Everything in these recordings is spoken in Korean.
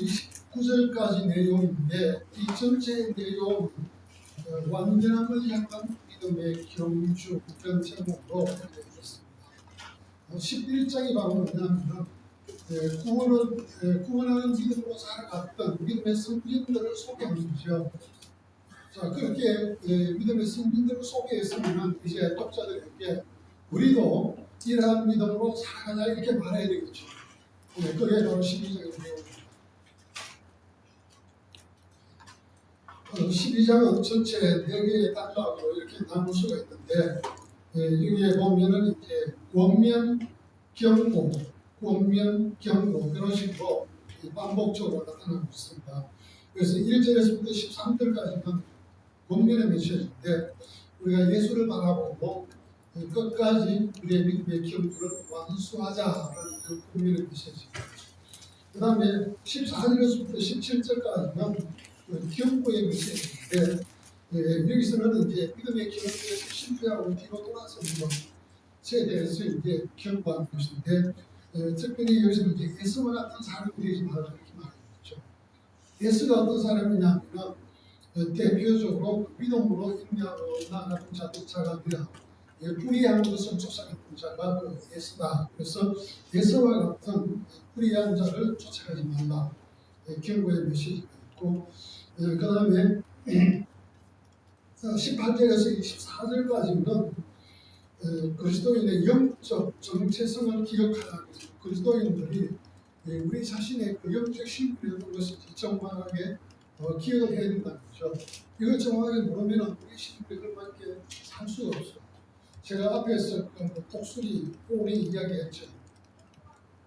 19절까지 내용인데 이 전체 내용은 완전함을 향한 믿음의 경주 그런 제목으로 되어있습니다. 11장이 바로 뭐냐면 구원하는 믿음으로 살아갔던 믿음의 선진들을 소개하는 거죠. 자, 그렇게 믿음의 선진들을 소개했으면 이제 독자들에게 우리도 이러한 믿음으로 살아가자 이렇게 말해야 되겠죠. 그게 바로 12장의 내용입니다. 12장은 전체 4개의 단락으로 이렇게 나눌 수가 있는데 여기에 보면은 이제 권면, 경고, 권면, 경고 그런 식으로 반복적으로 나타나고 있습니다. 그래서 1절에서부터 13절까지는 권면의 메시지인데 우리가 예수를 바라보고 끝까지 우리의 믿음의 경주를 완수하자라는 권면의 메시지입니다. 그 다음에 14절에서부터 17절까지는 경고의 메시지인데 여기서는 이제 믿음의 경주에서 실패하고 뒤로 돌아서는 것에 대해서 이제 경고하는 것인데 특별히 여기서는 이제 에스와 같은 사람이 되지 말라 이렇게 말했죠. 에스가 어떤 사람이냐면 대표적으로 믿음으로 인내하고 나아가는 자동차가 아니라 불의한 것을 쫓아가는 자가 그 에스다. 그래서 에스와 같은 불의한 자를 쫓아가지 말라. 경고의 메시지가 있고 그 다음에 18절에서 24절까지는 그리스도인의 영적 정체성을 기억하라는 것입니다. 그리스도인들이 우리 자신의 그 영적 신분이 어떤 것인지 정확하게 기억을 해야 된다는 거죠. 이걸 정확하게 모르면 우리 신분이 그렇게 살 수가 없어요. 제가 앞에서 독수리, 오리 이야기했죠.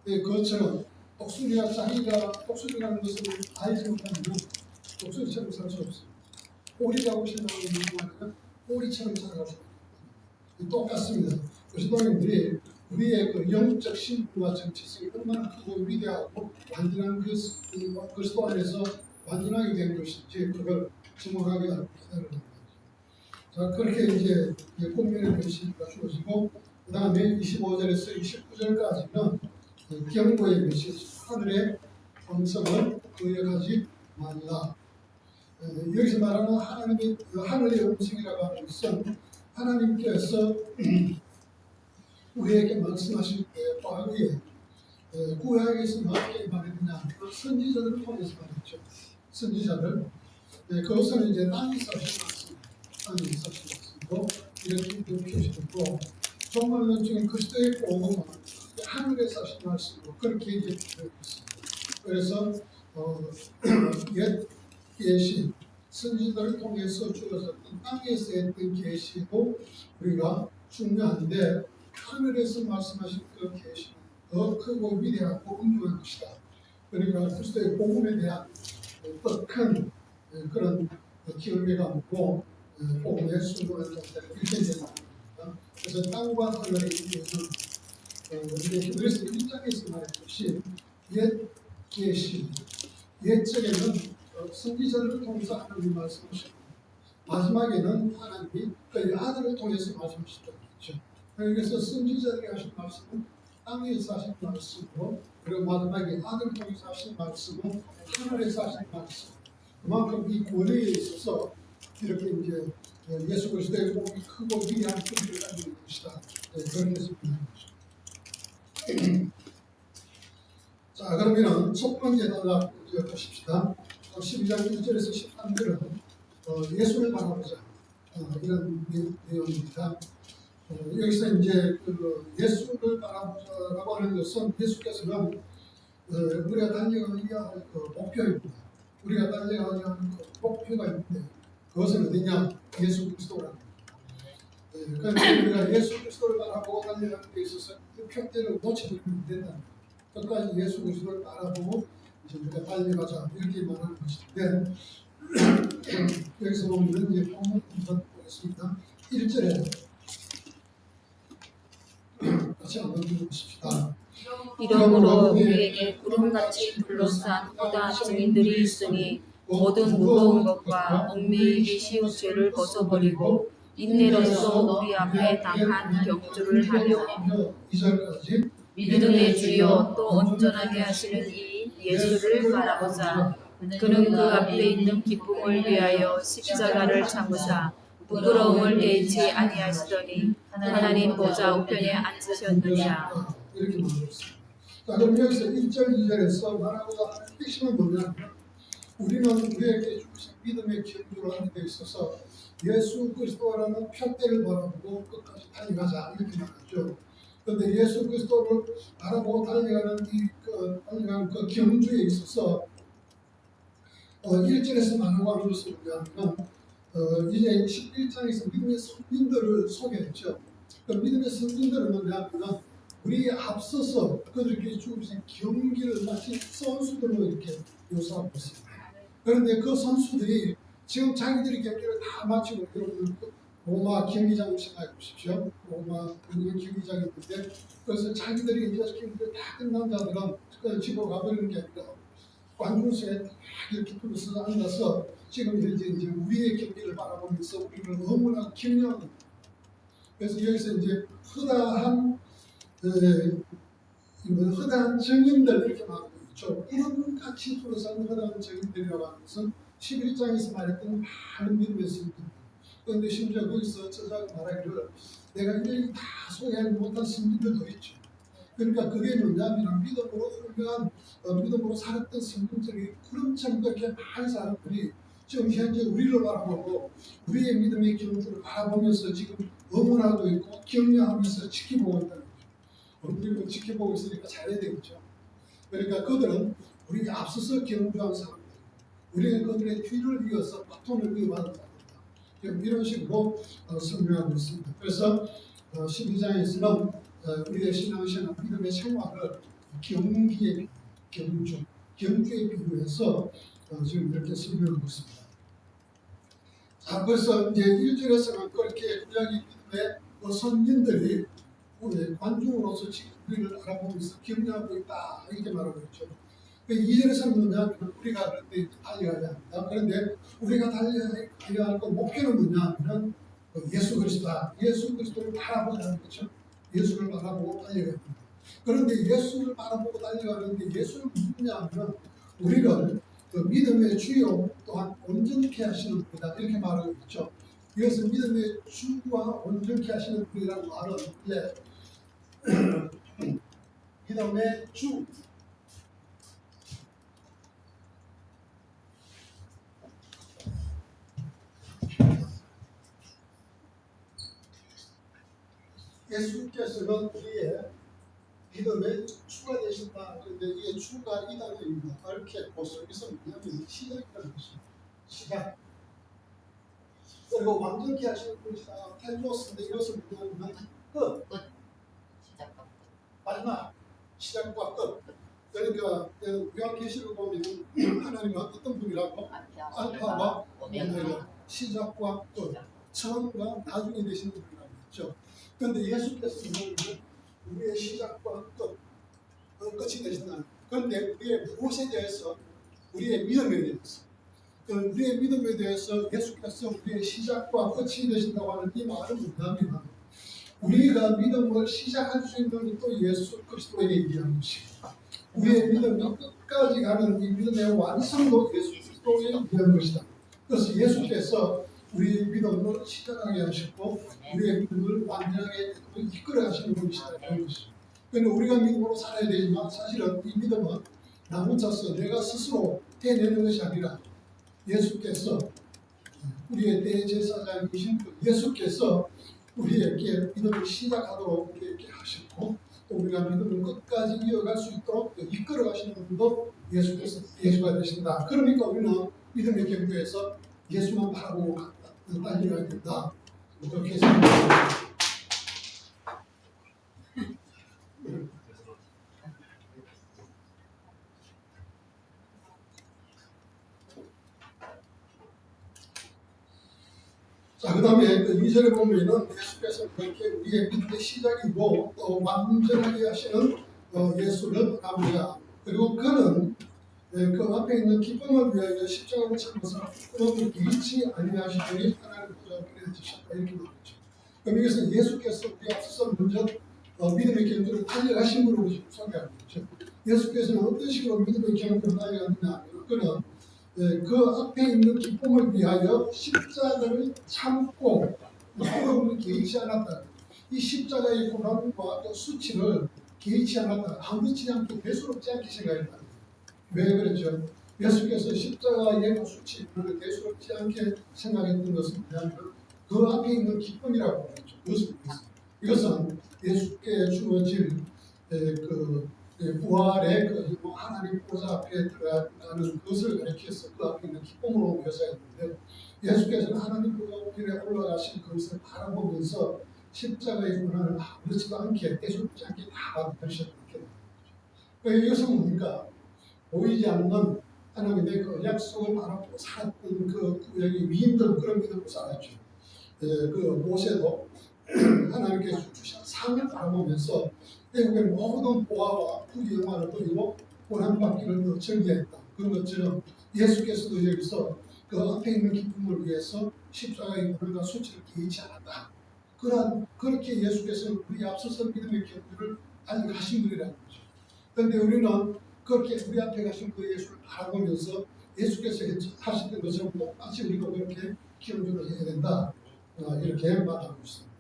그것처럼 독수리가 자기가 독수리라는 것을 알지 못하면 독수리처럼 살 수 없어요. 오리라고 생각하는 말은 오리처럼 살아가고 똑같습니다. 그리스도인들이 우리의 그 영적 신분과 정체성이 얼마나 크고 위대하고 완전한 그리스도 안에서 완전하게 된 것인지 그걸 정확하게 알고 기다리는 거죠. 자, 그렇게 이제 본면의 메시지가 주어지고 그 다음에 25절에서 29절까지는 경고의 메시지, 하늘의 음성을 거역하지 말라. 여기서 말하는 하나님의 하늘의 음성이라고 하는 것은 하나님께서 우리에게 말씀하실 때 과거에 구약에서 어떻게 말했느냐 선지자들을 통해서 말했죠. 선지자들 그것은 이제 땅에서 하신 말씀, 땅에서 하신 말씀으로 이렇게 표시되고 정말로 지금 그리스도의 복음은 하늘에서 하신 말씀으로 그렇게 이제 되어 있습니다. 그래서 옛 계시 선지자들을 통해서 주어졌던 땅에서 했던 계시도 우리가 중요한데 하늘에서 말씀하신 그 계시는 더 크고 위대하고 엄중한 것이다. 그러니까 그리스도의 복음에 대한 더 큰 그런 기울기가 없고 복음에 순종하는 자들이 이렇게 되는 겁니다. 그래서 땅과 하늘의 의미는 그래서 1장에서 말했듯이 옛 계시 옛적에는 선지자들을 통해서 하나님이 말씀하셨고 마지막에는 하나님이 그 아들을 통해서 말씀하셨다는 거죠. 그래서 선지자들이 하신 말씀은 땅에서 하신 말씀으로 그리고 마지막에 아들을 통해서 하신 말씀은 하늘에서 하신 말씀. 그만큼 이 권위에 있어서 이렇게 이제 예수 그리스도의 복음이 크고 위대한 권위를 가지고 있는 것이다. 그렇게 설명하는 거죠. 자, 그러면 첫 번째 단락 보십시다. 12장 1절에서 13절은 예수를 바라보자 이런 내용입니다. 여기서 이제 예수를 바라보자라고 하는 것은 예수께서는 우리가 달려가야 할 그 목표입니다. 우리가 달려가야 하는 그 목표가 있는데 그것은 어디냐? 예수 그리스도라는 겁니다. 그러니까 우리가 예수 그리스도를 바라보고 달려가는 데 있어서 그 표대를 놓쳐버리면 안 된다. 끝까지 예수 그리스도를 바라보고 이제 우리가 달려가자 이렇게 말하는 것인데 여기서 보면 이제 본문 한번 보겠습니다. 1절에 같이 한번 읽어보십시다. 이러므로 우리에게 구름같이 둘러싼 허다한 증인들이 있으니 모든 무거운 것과 얽매이기 쉬운 죄를 벗어버리고 인내로써 우리 앞에 당한 경주를 하며 2절까지 믿음의 주여 또 온전하게 하시는 이 예수를 바라보자. 그는 그 앞에 있는 기쁨을 위하여 십자가를 참으사 부끄러움을 깨지 아니하시더니 하나님 보좌 우편에 앉으셨느니라. 이렇게 말하고 있습니다. 자, 그럼 여기서 1절, 2절에서 말하고자 하는 핵심은 뭐냐면 우리는 우리에게 주신 믿음의 기준으로 하는 데 있어서 예수 그리스도라는 표대를 바라보고 끝까지 달려가자 이렇게 말하죠. 그런데 예수 그리스도를 바라보고 달려가는 달려가는 그 경주에 있어서 1절에서 말하고 하는 것은 뭐냐면 이제 11장에서 믿음의 선진들을 소개했죠. 그 믿음의 선진들은 뭐냐면 우리에 앞서서 그들에게 주신 경기를 마치 선수들로 이렇게 묘사하고 있습니다. 그런데 그 선수들이 지금 자기들이 경기를 다 마치고 여러분 로마 경기장을 생각해 보십시오. 로마 경기장이 있는데 그래서 자기들이 이제 경기를 다 끝난 자들은 집으로 가버리는 게 아니라 관중석에 딱 이렇게 둘러서 앉아서 지금 이제 우리의 경기를 바라보면서 우리를 너무나 격려합니다. 그래서 여기서 이제 허다한 증인들 이렇게 말하고 있죠. 이런 같이 둘러싼 허다한 증인들이라고 하는 것은 11장에서 말했던 많은 믿음의 선진들. 그런데 심지어 거기서 저자가 말하기를 내가 이를 다 소개하지 못한 선진들도 있죠. 그러니까 그게 뭐냐면 믿음으로 훌륭한 믿음으로 살았던 선진들이 구름처럼 그렇게 많은 사람들이 지금 현재 우리를 바라보고 우리의 믿음의 기준들을 바라보면서 지금 응원하고 있고 격려하면서 지켜보고 있다는 거죠. 우리는 지켜보고 있으니까 잘해야 되겠죠. 그러니까 그들은 우리에게 앞서서 경주한 사람들, 우리는 그들의 뒤를 이어서 바톤을 이어받은 사람들, 이런 식으로 설명하고 있습니다. 그래서 12장에서는 우리의 신앙생활, 믿음의 생활을 경주에 비유해서 지금 이렇게 설명하고 있습니다. 자, 벌써 이제 1절에서는 그렇게 구약의 믿음의 선진들이 우리 관중으로서 지금 우리를 알아보면서 격려하고 있다 이렇게 말하고 있죠. 2절에서는 뭐냐면 우리가 그런데 달려가야 합니다. 그런데 우리가 달려야 할 그 목표는 뭐냐면 예수 그리스도다. 예수 그리스도를 바라보자는 거죠. 예수를 바라보고 달려가야 합니다. 그런데 예수를 바라보고 달려가는데 예수를 믿냐면 우리를 그 믿음의 주요 또한 온전케 하시는 분이다 이렇게 말하고 있죠. 이것은 믿음의 주와 온전케 하시는 분이라는 말은 믿음의 주 예수께서는 우리의 믿음의 주가 되신다. 그런데 이게 주가 이 단어입니다. 알케포스 여기서 뭐냐면 시작이라는 것입니다. 시작. 그리고 완전케 하시는 분이다. 텔로스인데 이것은 뭐냐면 끝. 마지막 시작과 끝. 그러니까 요한계시록 보면 하나님은 어떤 분이라고 알파와 오메가 시작과 끝, 처음과 나중에 되시는 분이라고 했죠. 그런데 예수께서는 우리의 시작과 끝이 되신다. 그런데 우리의 무엇에 대해서 우리의 믿음에 대해서 우리의 믿음에 대해서 예수께서 우리의 시작과 끝이 되신다고 하는 이 말은 뭐냐면 우리가 믿음을 시작할 수 있는 또 예수 그리스도에게 얘기하는 것이고 우리의 믿음이 끝까지 가는 이 믿음의 완성도 예수 그리스도에 얘기하는 것이다. 그래서 예수께서 우리의 믿음을 시작하게 하셨고 우리의 믿음을 완전하게 이끌어 가시는 분이시다는 것이죠. 그런데 우리가 믿음으로 살아야 되지만 사실은 이 믿음은 나 혼자서 내가 스스로 해내는 것이 아니라 예수께서 우리의 대제사장이신 예수께서 우리에게 믿음을 시작하도록 우리에게 하셨고 또 우리가 믿음을 끝까지 이어갈 수 있도록 이끌어 가시는 분도 예수가 되신다. 그러니까 우리는 믿음의 경주에서 예수만 바라보고 달려야 된다. 그렇게 생각합니다. 자, 그 다음에 2절에 보면은 예수께서 그렇게 우리의 믿음의 시작이고 또 완전하게 하시는 예수를 바라보자. 그리고 그는 그 앞에 있는 기쁨을 위하여 십자가를 참아서 부끄러움을 잃지 아니하시더니 하나님 보좌 앞에 앉으셨다 이렇게 말했죠. 그럼 여기서 예수께서 우리 앞서서 먼저 믿음의 경주를 달려가신 분으로 소개하고 있죠. 예수께서는 어떤 식으로 믿음의 경주를 달려갔느냐 하면 그는 그 앞에 있는 기쁨을 위하여 십자가를 참고 부끄러움을 개의치 않았다. 이 십자가의 고난과 또 수치를 개의치 않았다. 아무렇지 않고 대수롭지 않게 생각했다. 왜 그랬죠? 예수께서 십자가의 수치를 대수롭지 않게 생각했던 것은 뭐냐면 그 앞에 있는 기쁨이라고 그랬죠. 무엇을 위해서? 이것은 예수께 주어질 그 부활의 그 하나님 보좌 앞에 들어가는 것을 가리켜서 그 앞에 있는 기쁨으로 묘사했는데 예수께서는 하나님 보좌 앞에 올라가신 그것을 바라보면서 십자가의 고난을 아무렇지도 않게 대수롭지 않게 다 받으셨던 거예요. 이것은 뭡니까? 보이지 않는 하나님의 그 약속을 바라보고 살았던 그 구약의 위인들은 그런 믿음으로 살았죠. 그 모세도 하나님께서 주신 상을 바라보면서 애국의 모든 보화와 부귀 영화를 버리고 고난받기를 즐겨했다. 그런 것처럼 예수께서도 여기서 그 앞에 있는 기쁨을 위해서 십자가의 고난과 수치를 개의치 않았다. 그렇게 예수께서는 우리 앞서서 믿음의 경주를 아직 하신 분이라는 거죠. 그런데 우리는 그렇게 우리 앞에 가신 그 예수를 바라보면서 예수께서 하셨던 것처럼 똑같이 우리도 그렇게 경주를 해야 된다. 이렇게 말하고 있습니다.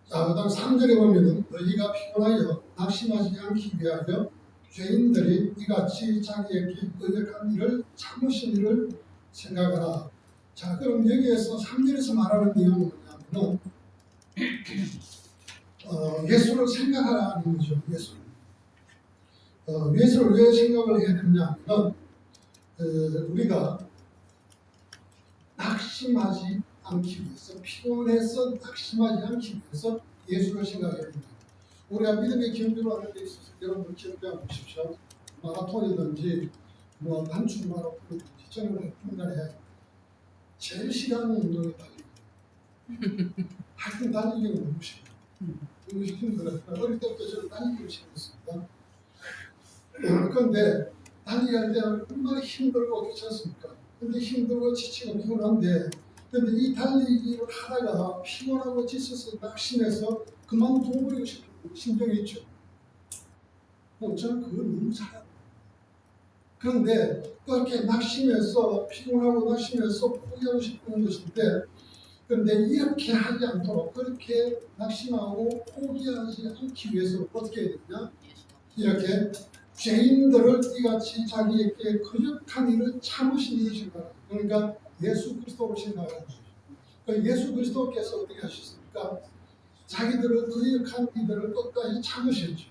자, 그 다음 3절에 보면은 너희가 피곤하여 낙심하지 않기 위하여 죄인들이 이같이 자기에게 의역한 일을 참으신 일을 생각하라. 자, 그럼 여기에서 3절에서 말하는 내용은 뭐냐면은 예수를 생각하라는 거죠. 예수를 왜 생각을 해야 되느냐 하면 우리가 낙심하지 않기 위해서, 피곤해서 낙심하지 않기 위해서 예수를 생각해야 됩니다. 우리가 믿음의 경주를 하는 데 있어서 여러분 기억해 보십시오. 마라톤이든지 단축 마라톤이든지 저는 중간에 제일 싫어하는 운동이 달리기. 하여튼 달리기는 너무 싫어요. 너무 힘들어요. 어릴 때부터 저는 달리기를 싫어했습니다. 그런데 달리기 할 때 얼마나 힘들고 그렇지 않습니까? 근데 힘들고 지치고 피곤한데 근데 이 달리기를 하다가 피곤하고 지쳐서 낙심해서 그만둬버리고 싶은 심정이 있죠. 저는 그걸 너무 잘해요. 그런데 그렇게 낙심해서 피곤하고 낙심해서 포기하고 싶은 것인데 그런데 이렇게 하지 않도록 그렇게 낙심하고 포기하지 않기 위해서 어떻게 해야 되냐? 이렇게 죄인들을 이같이 자기에게 거역한 일을 참으신 이이신가. 그러니까 예수 그리스도를 생각하는 거죠. 그러니까 예수 그리스도께서 어떻게 하셨습니까? 자기들을 거역한 이들을 끝까지 참으셨죠.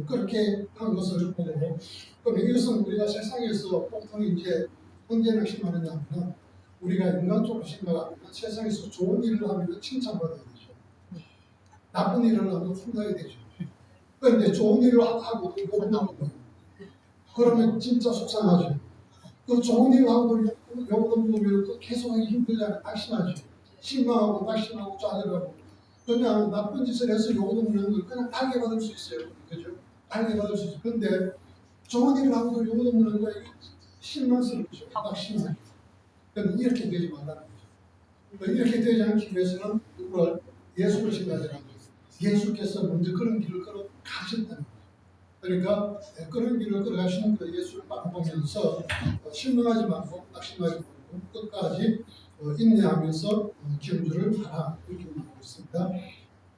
그렇게 한 것을 보고 그럼 이것은 우리가 세상에서 보통 이제 언제 낙심하느냐 하면 우리가 인간적으로 생각하면 세상에서 좋은 일을 하면 칭찬받아야 되죠. 나쁜 일을 하면 혼나야 되죠. 그런데 좋은 일을 하고 욕을 나오는 거예요. 그러면 진짜 속상하죠. 그 좋은 일을 하고 욕을 보면 계속하기 힘들잖아요. 낙심하죠. 실망하고 낙심하고 짜증하고 그냥 나쁜 짓을 해서 욕을 먹는 걸 그냥 달게 받을 수 있어요. 그죠? 달게 받을 수 있어요. 그런데 좋은 일을 하고 욕을 먹는 거에 실망스럽죠. 낙심하죠. 그런데 이렇게 되지 말라는 거죠. 이렇게 되지 않기 위해서는 그걸 예수를 생각해야 합니다. 예수께서 먼저 그런 길을 걸어가셨다는 거예요. 그러니까 그런 길을 걸어가시는 그 예수를 바라보면서 실망하지 말고 낙심하지 말고 끝까지 인내하면서 경주를 하라 이렇게 말하고 있습니다.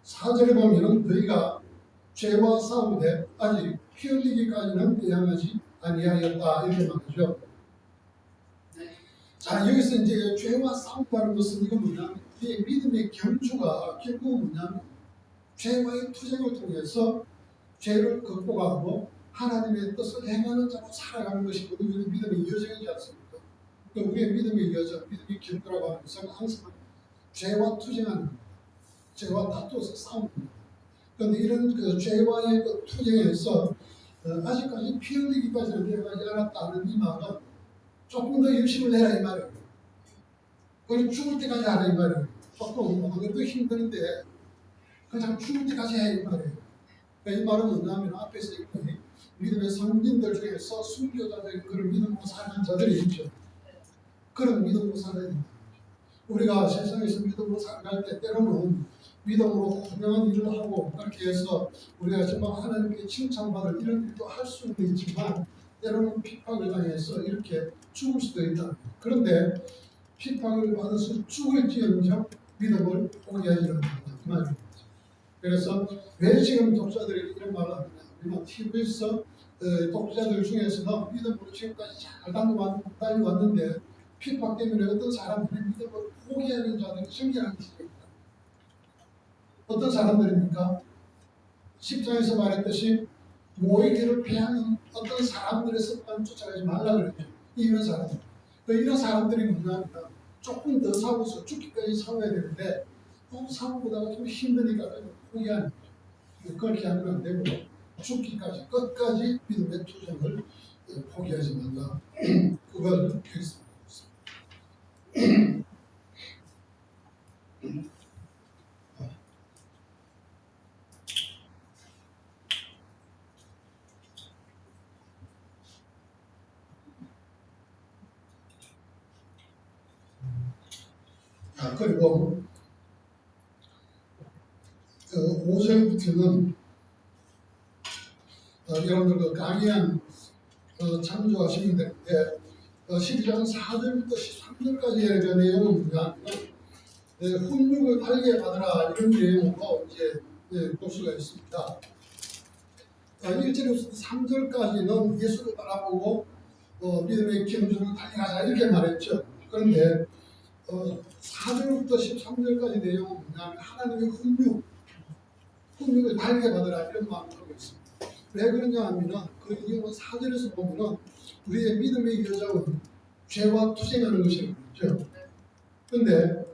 4절에 보면은 너희가 죄와 싸우되 아직 피 흘리기까지는 대항하지 아니하였다 이렇게 말하죠. 자, 여기서 이제 죄와 싸운다는 것은 이건 뭐냐면 우리의 믿음의 경주가 결국은 뭐냐면 죄와의 투쟁을 통해서 죄를 극복하고 하나님의 뜻을 행하는 자로 살아가는 것이 우리의 믿음의 여정이지 않습니까? 우리의 믿음의 여정, 믿음의 경주라고 하는 것은 항상 죄와 투쟁하는 겁니다. 죄와 다투어서 싸우는 겁니다. 그런데 이런 그 죄와의 그 투쟁에서 아직까지 피 흘리기까지는 내려가지 않았다는 이 말은 조금 더 열심을 해라 이 말이에요. 그리고 죽을 때까지 하라 이 말이에요. 조금 안 그래도 힘드는데 그냥 죽을 때까지 해 이 말이에요. 이 말은 뭐냐면 앞에서 읽던 믿음의 성인들 중에서 순교자적인 그런 믿음으로 사는 자들이 있죠. 그런 믿음으로 살아야 됩니다. 우리가 세상에서 믿음으로 살아갈 때 때로는 믿음으로 훌륭한 일을 하고 그렇게 해서 우리가 정말 하나님께 칭찬받을 이런 일도 할 수는 있지만 때로는 핍박을 당해서 이렇게 죽을 수도 있다. 그런데 핍박을 받아서 죽을지언정 믿음을 포기하지 않는다. 그 말입니다. 그래서 왜 지금 독자들이 이런 말을 하느냐 하면 히브리서 독자들 중에서는 믿음으로 지금까지 잘 달려왔는데 핍박 때문에 어떤 사람들이 믿음을 포기하는 자들이 생겨나기 시작합니다. 어떤 사람들입니까? 10장에서 말했듯이 모이기를 피하는 어떤 사람들의 습관 쫓아가지 말라 그랬죠. 이런 사람들. 이런 사람들이 뭐냐면 조금 더 싸워서 죽기까지 싸워야 되는데 싸워보다가 좀 힘드니까 포기하는 거죠. 그렇게 하면 안 되고 죽기까지 끝까지 믿음의 투쟁을 포기하지 말라. 그걸 교했습니다. 그리고 5절부터는 여러분들 그 강의한 참조하시면 되는데 12장 4절부터 13절까지의 내용은 뭐냐면 훈육을 달게 받으라 이런 내용으로 이제 볼 수가 있습니다. 1절부터 3절까지는 예수를 바라보고 믿음의 경주를 달려가자 이렇게 말했죠. 그런데 4절부터 13절까지 내용은 뭐냐면 하나님의 훈육을 달게 받으라 이런 말을 하고 있습니다. 왜 그러냐 하면 그 이유는 4절에서 보면은 우리의 믿음의 여정은 죄와 투쟁하는 것이라고 그랬죠. 그런데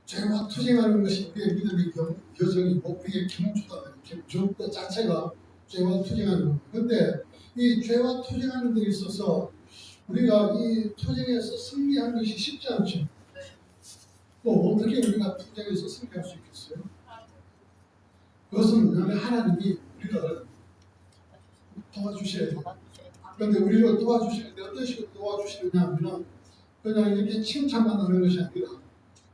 죄와 투쟁하는 것이 우리의 믿음의 여정이고 우리의 경주다. 경주 그 자체가 죄와 투쟁하는 겁니다. 그런데 이 죄와 투쟁하는 데 있어서 우리가 이 투쟁에서 승리하는 것이 쉽지 않죠. 또 어떻게 우리가 투쟁에서 승리할 수 있겠어요? 그것은 뭐냐면 하나님이 우리를 도와주셔야 돼요. 그런데 우리를 도와주시는데 어떤 식으로 도와주시느냐 하면 그냥 이렇게 칭찬만 하는 것이 아니라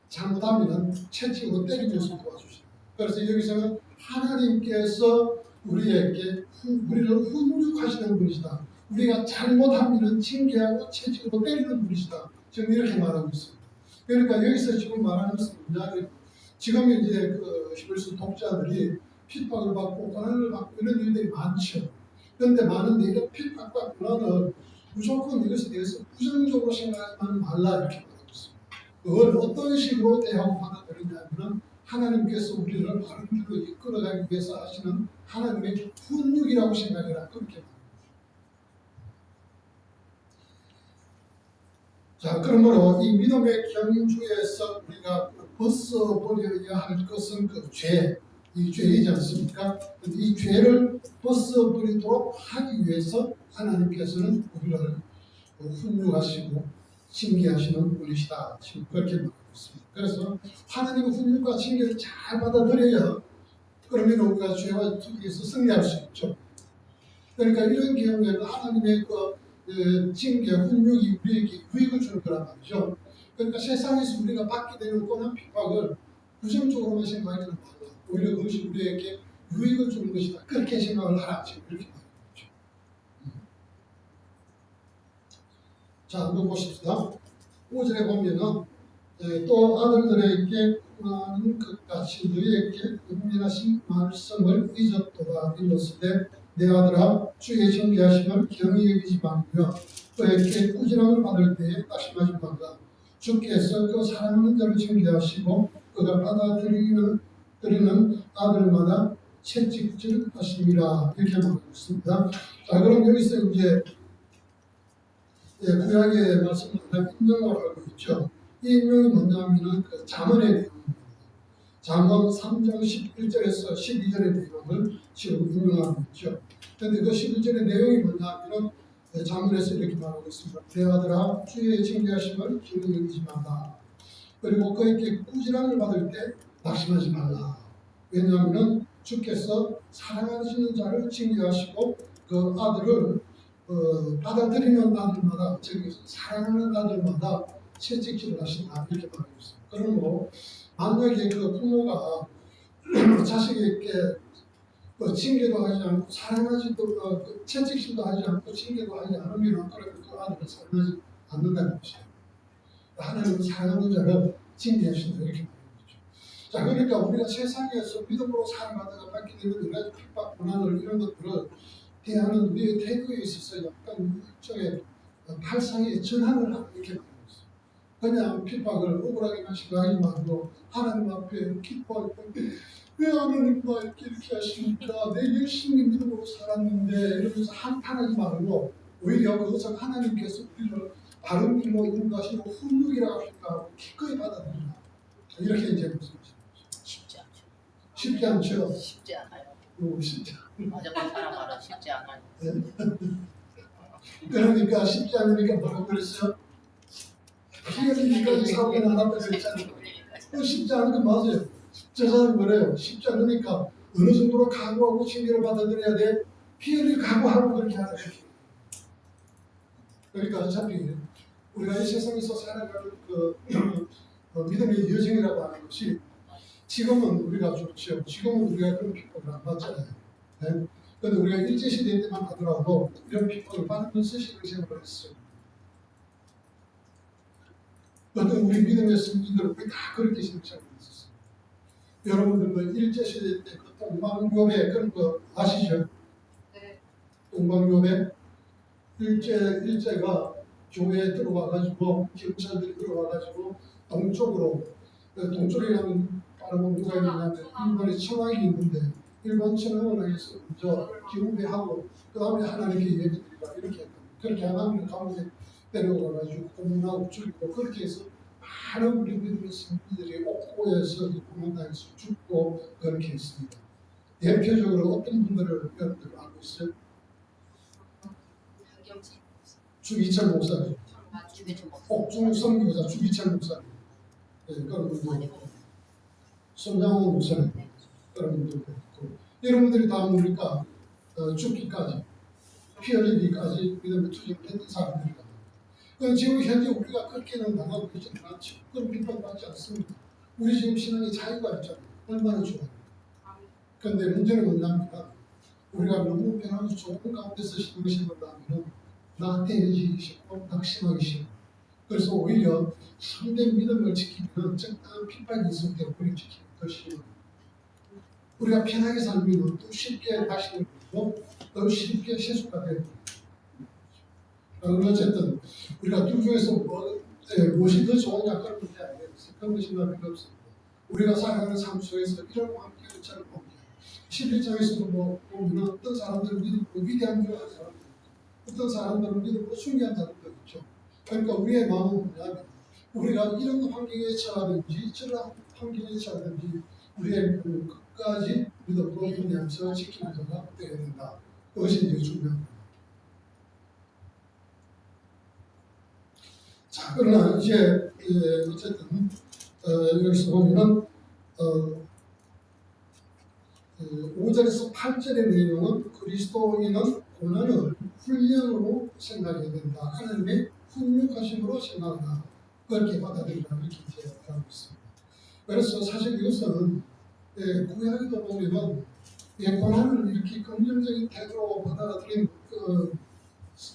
잘못하면 채찍으로 때리면서 도와주시는 거예요. 그래서 여기서는 하나님께서 우리에게 우리를 훈육하시는 분이시다. 우리가 잘못하면 징계하고 채찍으로 때리는 분이시다. 지금 이렇게 말하고 있습니다. 그러니까 여기서 지금 말하는 것은 뭐냐면 지금 이제 그 히브리서 독자들이 핍박을 받고 고난을 받고 이런 일들이 많죠. 그런데 많은데 이런 핍박과 고난을 무조건 이것에 대해서 부정적으로 생각하지 말라 이렇게 말하고 있습니다. 그걸 어떤 식으로 대하고 받아들이냐면 하나님께서 우리를 바른 길로 이끌어가기 위해서 하시는 하나님의 훈육이라고 생각해라 그렇게 말합니다. 자, 그러므로 이 믿음의 경주에서 우리가 벗어버려야 할 것은 그 죄, 이 죄이지 않습니까? 이 죄를 벗어버리도록 하기 위해서 하나님께서는 우리를 훈육하시고 징계하시는 분이시다. 지금 그렇게 말하고 있습니다. 그래서 하나님의 훈육과 징계를 잘 받아들여야 그러면 우리가 죄와 투기에서 승리할 수 있죠. 그러니까 이런 경우에는 하나님의 징계, 훈육이 우리에게 유익을 주는 거란 말이죠. 그러니까 세상에서 우리가 받게 되는 고난 핍박을 부정적으로만 생각하지 말라. 오히려 그것이 우리에게 유익을 주는 것이다. 그렇게 생각을 하라. 지금 이렇게 말하는 거죠. 자, 한번 보십시다. 5절에 보면은 또 아들들에게 구하는 것 같이 너희에게 은밀하신 말씀을 잊었도다. 일렀으되 내 아들아 주의 정죄하심을 경히 여기지 말며 그에게 꾸지람을 받을 때에 낙심하지 말라. 주께서 그 사랑하는 자를 정죄하시고 그가 받아들이는 아들마다 채찍질 하심이라 이렇게 말하고 있습니다. 자, 그럼 여기서 이제 구약의 말씀을 인용을 하고 있죠. 이 인용이 뭐냐면은 그 잠언의 내용입니다. 잠언 3장 11절에서 12절의 내용을 지금 인용하고 있죠. 그런데 그 11절의 내용이 뭐냐면은 잠언에서 이렇게 말하고 있습니다. 내 아들아 주의 징계하심을 기울여 여기지 말라. 그리고 그에게 꾸지람을 받을 때 낙심하지 말라. 왜냐하면 주께서 사랑하시는 자를 징계하시고 그 아들을 받아들이는 아들마다 즉 사랑하는 아들마다 채찍질을 하신다 이렇게 말하고 있습니다. 그러므로 만약에 그 부모가 자식에게 징계도 하지 않고 사랑하지도 채찍질도 하지 않고 징계도 하지 않으면 그러면 그 아들을 사랑하지 않는다는 것이에요. 하나님은 사랑하는 자를 징계하신다 이렇게 말하는 거죠. 자, 그러니까 우리가 세상에서 믿음으로 살아가다가 받게 되는 여러 가지 핍박, 고난을 이런 것들을 대하는 우리의 태도에 있어서 약간 일종의 발상의 전환을 하는 이렇게 말하는 거죠. 그냥 핍박을 억울하게만 생각하지 말고 하나님 앞에 기뻐할 때 왜 하나님 나 이렇게 하십니까? 내 열심히 믿음으로 살았는데 이러면서 한탄하지 말고 오히려 그것을 하나님께서 우리를 바른 길로 인도하시고 훈육이라고 생각하고 기꺼이 받아들이라. 이렇게 이제 무슨 쉽지 않죠. 쉽지 않죠. 쉽지 않아요. 쉽지 맞아, 사람 알아. 쉽지 않아요. 그러니까 쉽지 않으니까 뭐라고 그랬어요? 피 흘리기까지 사고는 안 한다고 그랬잖아요. 쉽지 않은 거 맞아요. 저 사람이 뭐래요? 쉽지 않으니까 어느 정도로 각오하고 징계를 받아들여야 돼? 피 흘릴 각오하고 그렇게 하라. 그러니까 어차피 우리가 이 세상에서 살아가는 그 믿음의 여정이라고 하는 것이 지금은 우리가 좋죠. 지금은 우리가 그런 핍박을 안 받잖아요. 네? 그런데 우리가 일제시대 때만 하더라도 이런 핍박을 받으면서 신앙 생활을 했어요. 어떤 우리 믿음의 승리들 우리 다 그렇게 신앙 생활을 했었어요. 여러분들도 일제시대 때 그 동방요배 그런 거 아시죠? 네. 동방요배 일제가 교회에 들어와가지고 경찰들이 들어와가지고 동쪽에 가면 바로 누가 있냐면 일본의 청왕이 있는데 일본 청왕을 해서 먼저 경배하고 그 다음에 하나님께 예배드리라 이렇게 했다. 그렇게 하나님 가운데 내려와가지고 고문하고 죽이고 그렇게 해서 많은 우리 믿음의 성도들이 옥고에서 고문당해서 죽고 그렇게 했습니다. 대표적으로 어떤 분들을 여러분들 알고 있어요? 주기철 목사님, 중국 선교사 주기철 목사님, 그런 분들, 손장원 목사님, 그런 분들도 있고 이런 분들이 다 뭡니까? 죽기까지, 피 흘리기까지 믿음에 투쟁했던 사람들이다. 지금 현재 우리가 그렇게는 당하고 있지는 않죠. 그런 비판받지 않습니다. 우리 지금 신앙의 자유가 있잖아요. 얼마나 좋아요. 그런데 문제는 뭐냐면 우리가 너무 편하고 좋은 가운데서 신앙생활을 하면 나한테 해지기 싫고 낙심하기 싫고 그래서 오히려 참된 믿음을 지키면 적당한 핍박이 있을 때 우리 지키는 것이 우리가 편하게 살면 또 쉽게 다시 되고 또 쉽게 세수가 되고 어쨌든 우리가 둘 중에서 무엇이 더 좋으냐 그런 문제 아니에요. 그런 것이 필요 없습니다. 우리가 살아가는 삶 속에서 이런 환경을 잘 봅니다. 11장에서도 보면 어떤 사람들은 믿음으로 위대한 일을 하는 사람들 어떤 사람들은 믿음으로 숭배한 사람도 있죠. 그러니까 우리의 마음은 뭐냐면 우리가 이런 환경에 처하든지 저런 환경에 처하든지 우리의 끝까지 믿음으로 인내하면서 지키는 자가 되어야 된다. 그것이 이제 중요합니다. 자, 그러나 이제 어쨌든 여기서 보면은 5절에서 8절의 내용은 그리스도인은 고난을 훈련으로 생각해야 된다. 하나님의 훈육하심으로 생각하라. 그렇게 받아들이라 이렇게 말하고 있습니다. 그래서 사실 이것은 구약에도 보면 고난을 이렇게 긍정적인 태도로 받아들인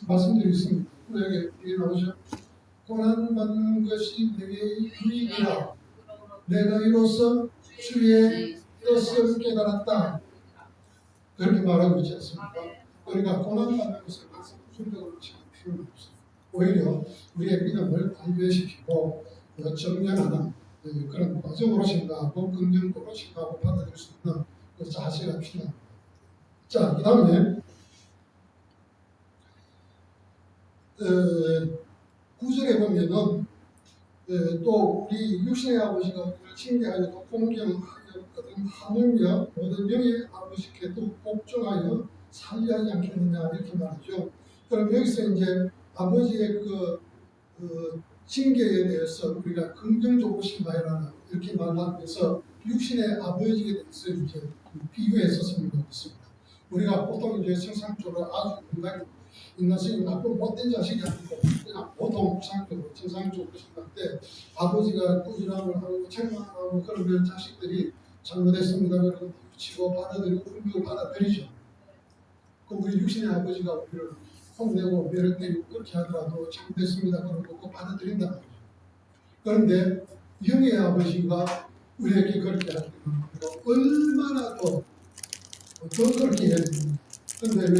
말씀들이 있습니다. 구약에 나오죠. 고난받는 것이 내게 유익이라 내가 이로써 주의 뜻을 깨달았다. 그렇게 말하고 있지 않습니까? 그러니까 고난받는 것을 항상 부정적으로 생각할 필요는 없어요. 오히려 우리의 믿음을 안배시키고 정면하는 그런 과정으로 생각하고 긍정적으로 생각하고 받아들일 수 있는 그 자세가 필요합니다. 자, 그 다음에 9절에 보면은 또 우리 육신의 아버지가 우리를 징계하여 공경하여 하물며 모든 영의 아버지께도 복종하여 살리하지 않겠느냐 이렇게 말하죠. 그럼 여기서 이제 아버지의 징계에 대해서 우리가 긍정적으로 생각해라 이렇게 말하면서 육신의 아버지에 대해서 이제 비유해서 설명하고 있습니다. 우리가 보통 이제 생산적으로 아주 건강히 인간성이 나쁜 못된 자식이 아니고 그냥 보통 상적으로 정상적으로 생각할 때 아버지가 꾸지람을 하고 책망하고 그러면 자식들이 잘못했습니다 그러고 치고 받아들이고 훈육을 받아들이죠. 그 우리 육신의 아버지가 우리를 혼내고 매를 때리고 그렇게 하더라도 잘못했습니다 그러고 그거 받아들인단 말이죠. 그런데 영의 아버지가 우리에게 그렇게 하시면 얼마나 더 그렇게 해야 됩니다. 그런데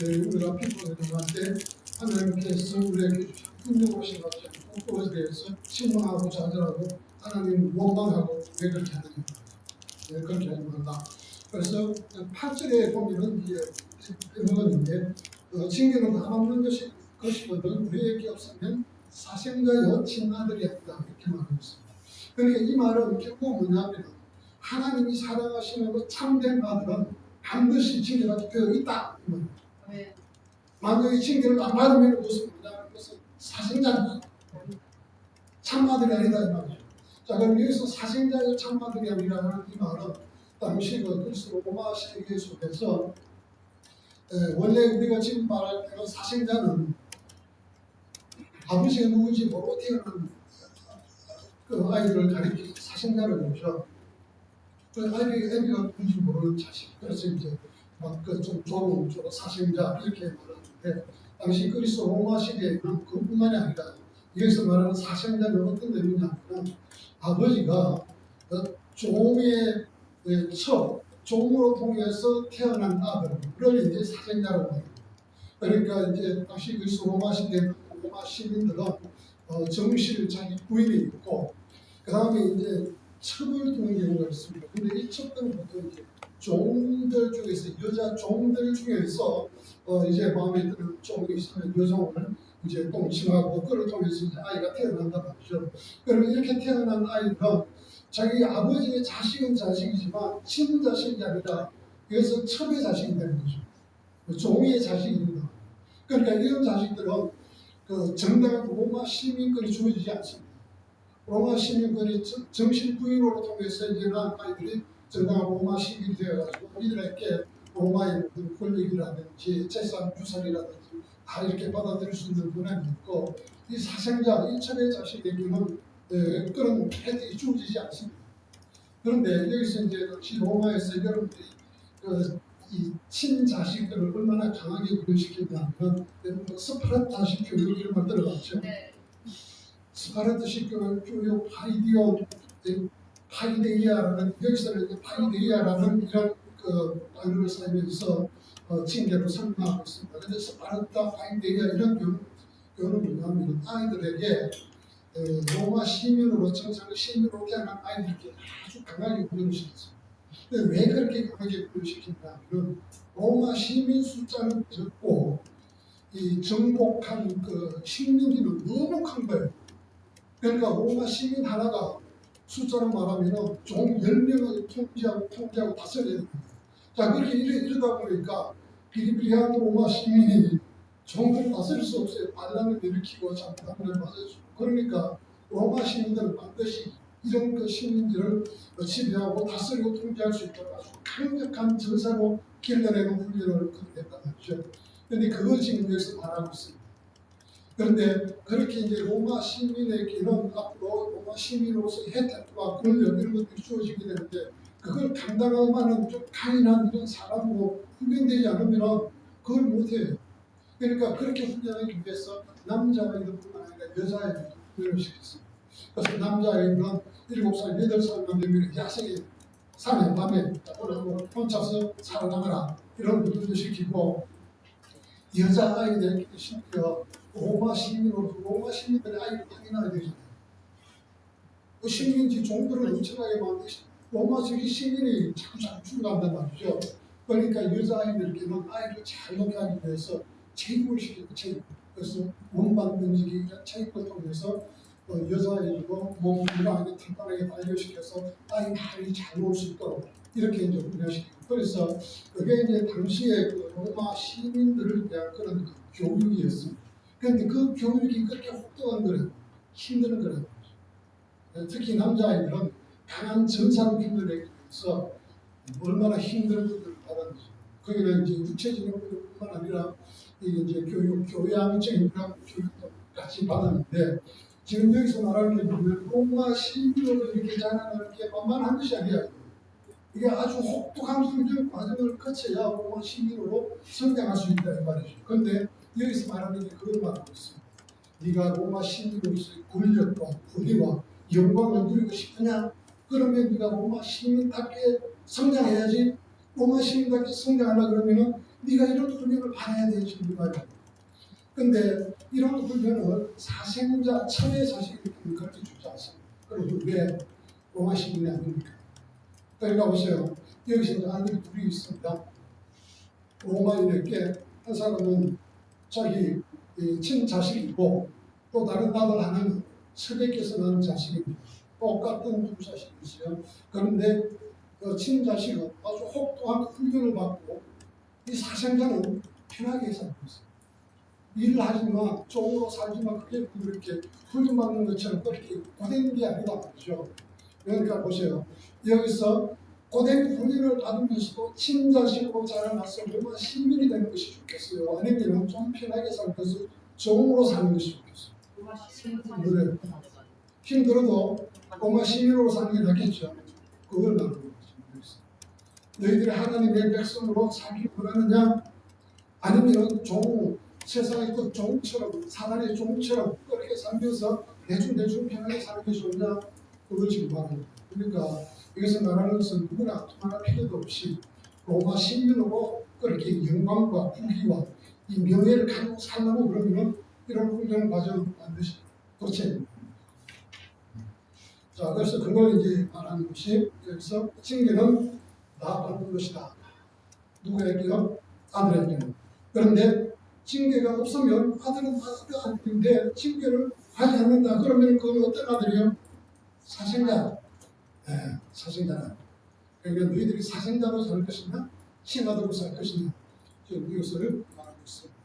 왜 우리가 피부를 당할 때 하나님께서 우리에게 훈육을 시작하지 않고 그것에 대해서 실망하고 좌절하고 하나님 원망하고 왜 그렇게 하느냐, 왜 그렇게 하는 건가. 그래서 8절에 보면은 이제 그런데 징계는 다 없는 것이거든 우리에게 없으면 사생자여 친아들이 아니다 이렇게 말하고 있습니다. 그러니까 이 말은 결국 뭐냐면 하나님이 사랑하시는 그 참된 아들은 반드시 징계가 되어 있다. 네. 만약에 징계를 안 받으면 무슨 뭐냐면 그것은 사생자다. 참아들이 아니다 이 말이죠. 자 그럼 여기서 사생자의 참아들이 아니라는 이 말은 당시 그 그리스도 로마 세계 속에서 원래 우리가 지금 말할 때는 사생자는 아버지가 누군지 모르고 태어난 그 아이들을 가리키는 사생자를 보죠. 그 애기가 누군지 모르는 자식. 그래서 이제 막 그 좀 좋은 사생자 이렇게 말하는데 당시 그리스도 로마 시대에는 그뿐만이 아니라 여기서 말하는 사생자는 어떤 내용이냐면 아버지가 종의 종으로 통해서 태어난 아들을 이제 사생자라고 합니다. 그러니까 이제 당시 그리스도 로마 시대 로마 시민들은 정실 자기 부인이 있고 그 다음에 이제 첩을 두는 경우가 있습니다. 근데 이 첩들은 보통 이제 종들 중에서 여자 종들 중에서 이제 마음에 드는 종이 있으면 여종을 이제 동침하고 그를 통해서 이제 아이가 태어난단 말이죠. 그러면 이렇게 태어난 아이는 자기 아버지의 자식은 자식이지만 친자식이 아니라 그래서 첩의 자식이 되는 거죠. 종의 자식입니다. 그러니까 이런 자식들은 그 정당한 로마 시민권이 주어지지 않습니다. 로마 시민권이 정신 부인으로 통해서 이제 난 아이들이 정당한 로마 시민이 되어가지고 이들에게 로마의 모든 권력이라든지 재산 유산이라든지 다 이렇게 받아들일 수 있는 권한이 있고 이 사생자, 이 첩의 자식에게는 그런 혜택이 주어지지 않습니다. 그런데 여기서 이제 당시 로마에서 여러분들이 이 친자식들을 얼마나 강하게 교육시켰냐면 여러분 스파르타식 교육 이런 걸 들어봤죠? 네. 스파르타식 교육 파이데이아라는 여기서는 이제 파이데이아라는 이런 단어를 사용해서 징계로 설명하고 있습니다. 그런데 스파르타 파이데이아 이런 교육은 뭐냐면 아이들에게 로마 시민으로 정상 시민으로 태어난 아이들에게 아주 강하게 교육을 시켰습니다. 근데 왜 그렇게 강하게 교육시켰냐면 로마 시민 숫자는 적고 이 정복한 그 식민지는 너무 큰 거예요. 그러니까 로마 시민 하나가 숫자로 말하면 종 10명을 통제하고 다스려야 됩니다. 자 그렇게 이러다 보니까 비리비리한 로마 시민이 종을 다스릴 수 없어요. 반란을 일으키고 잘못하면 맞아주고 그러니까 로마 시민들은 반드시 이런 그 시민들을 지배하고 다스리고 통제할 수 있도록 아주 강력한 전사로 길러내는 훈련을 그렇게 했단 말이죠. 그런데 그걸 지금 여기서 말하고 있습니다. 그런데 그렇게 이제 로마 시민에게는 앞으로 로마 시민으로서의 혜택과 권력 이런 것들이 주어지게 되는데 그걸 감당할 만한 좀 강인한 이런 사람으로 훈련되지 않으면 그걸 못해요. 그러니까 그렇게 훈련하기 위해서 남자아이들뿐만 아니라 여자아이들도 훈련을 시켰습니다. 그래서 남자아이들은 7살, 8살만 되면 야생에 산에 밤에 혼자서 살아남아라 이런 것들도 시키고 여자아이들에게 심지어 로마 시민들의 아이를 확인해야 되잖아요. 그 시민지 종들을 엄청나게 만드시 로마적인 시민이 자꾸 죽어간단 말이죠. 그러니까 여자아이들에게는 아이를 잘 놓게 하기 위해서 체육을 시키고 체육. 그래서 원반 던지기 이런 체육을 통해서 여자아이들도 몸 건강하게 튼튼하게 발효시켜서 아이 많이 잘 놀 수 있도록 이렇게 이제 훈련시키고 그래서 그게 이제 당시에 그 로마 시민들을 위한 그런 교육이었습니다. 그런데 그 교육이 그렇게 혹독한 거래요. 힘든 거래요. 특히 남자아이들은 강한 전사로 힘들기 위해서 얼마나 힘든 것들을 받았는지 거기는 이제 육체적인 것뿐만 아니라 이게 이제 교양적인 그런 교육도 같이 받았는데 지금 여기서 말하는 게 보면 로마 신비로 이렇게 자라나는 게 만만한 것이 아니야. 이게 아주 혹독한 훈련 과정을 거쳐야 로마 신비로 성장할 수 있다 이 말이죠. 그런데 여기서 말하는 게 그걸 말하고 있어요. 네가 로마 신비로서의 권력과 부귀와 영광을 누리고 싶으냐? 그러면 네가 로마 시민답게 성장해야지. 로마 시민답게 성장하려 그러면은 네가 이런 훈련을 받아야 되지 이 말이야. 근데 이런 훈련을 사생자 천의 자식이 그렇게 주지 않습니다. 그리고 왜 로마 시민이 아닙니까? 그러니까 보세요. 여기서 이제 아들이 둘이 있습니다. 로마인에게 한 사람은 자기 친자식이고 또 다른 아들 하나는 서백께서 낳은 자식입니다. 똑같은 두 자식이 있어요. 그런데 그 친자식은 아주 혹독한 훈련을 받고 이 사생자는 편하게 살고 있어요. 일을 하지 마, 종으로 살지 마, 그게 그렇게 훈련받는 것처럼 그렇게 고된 게 아니다 말이죠. 그러니까 보세요. 여기서 고된 훈련을 받으면서도 친자식으로 자라나서 로마 시민이 되는 것이 좋겠어요. 아니면 좀 편하게 살면서 종으로 사는 것이 좋겠어요. 그래. 힘들어도 로마 시민으로 사는 게 낫겠죠. 그걸 말하는 거죠. 너희들이 하나님의 백성으로 살기를 원하느냐? 아니면 세상의 그 종처럼, 사단의 종처럼 그렇게 살면서 대충 편하게 사는 것이 좋냐? 그걸 지금 말하는 거예요. 그러니까 이것을 말하는 것은 누구나 두말할 필요도 없이 로마 시민으로 그렇게 영광과 부귀와 이 명예를 가지고 살라고 그러면 이런 훈련 과정 반드시 거쳐야 됩니다. 자, 그래서 그걸 이제 말하는 것이 여기서 징계는 다 받는 것이다. 누구에게요? 아들에게는. 그런데 징계가 없으면 아들은 아들인데 징계를 하지 않는다. 그러면 그건 어떤 아들이요? 사생자. 네, 사생자라. 그러니까 너희들이 사생자로 살 것이냐, 신하들로 살 것이냐, 지금 이것을 말하고 있습니다.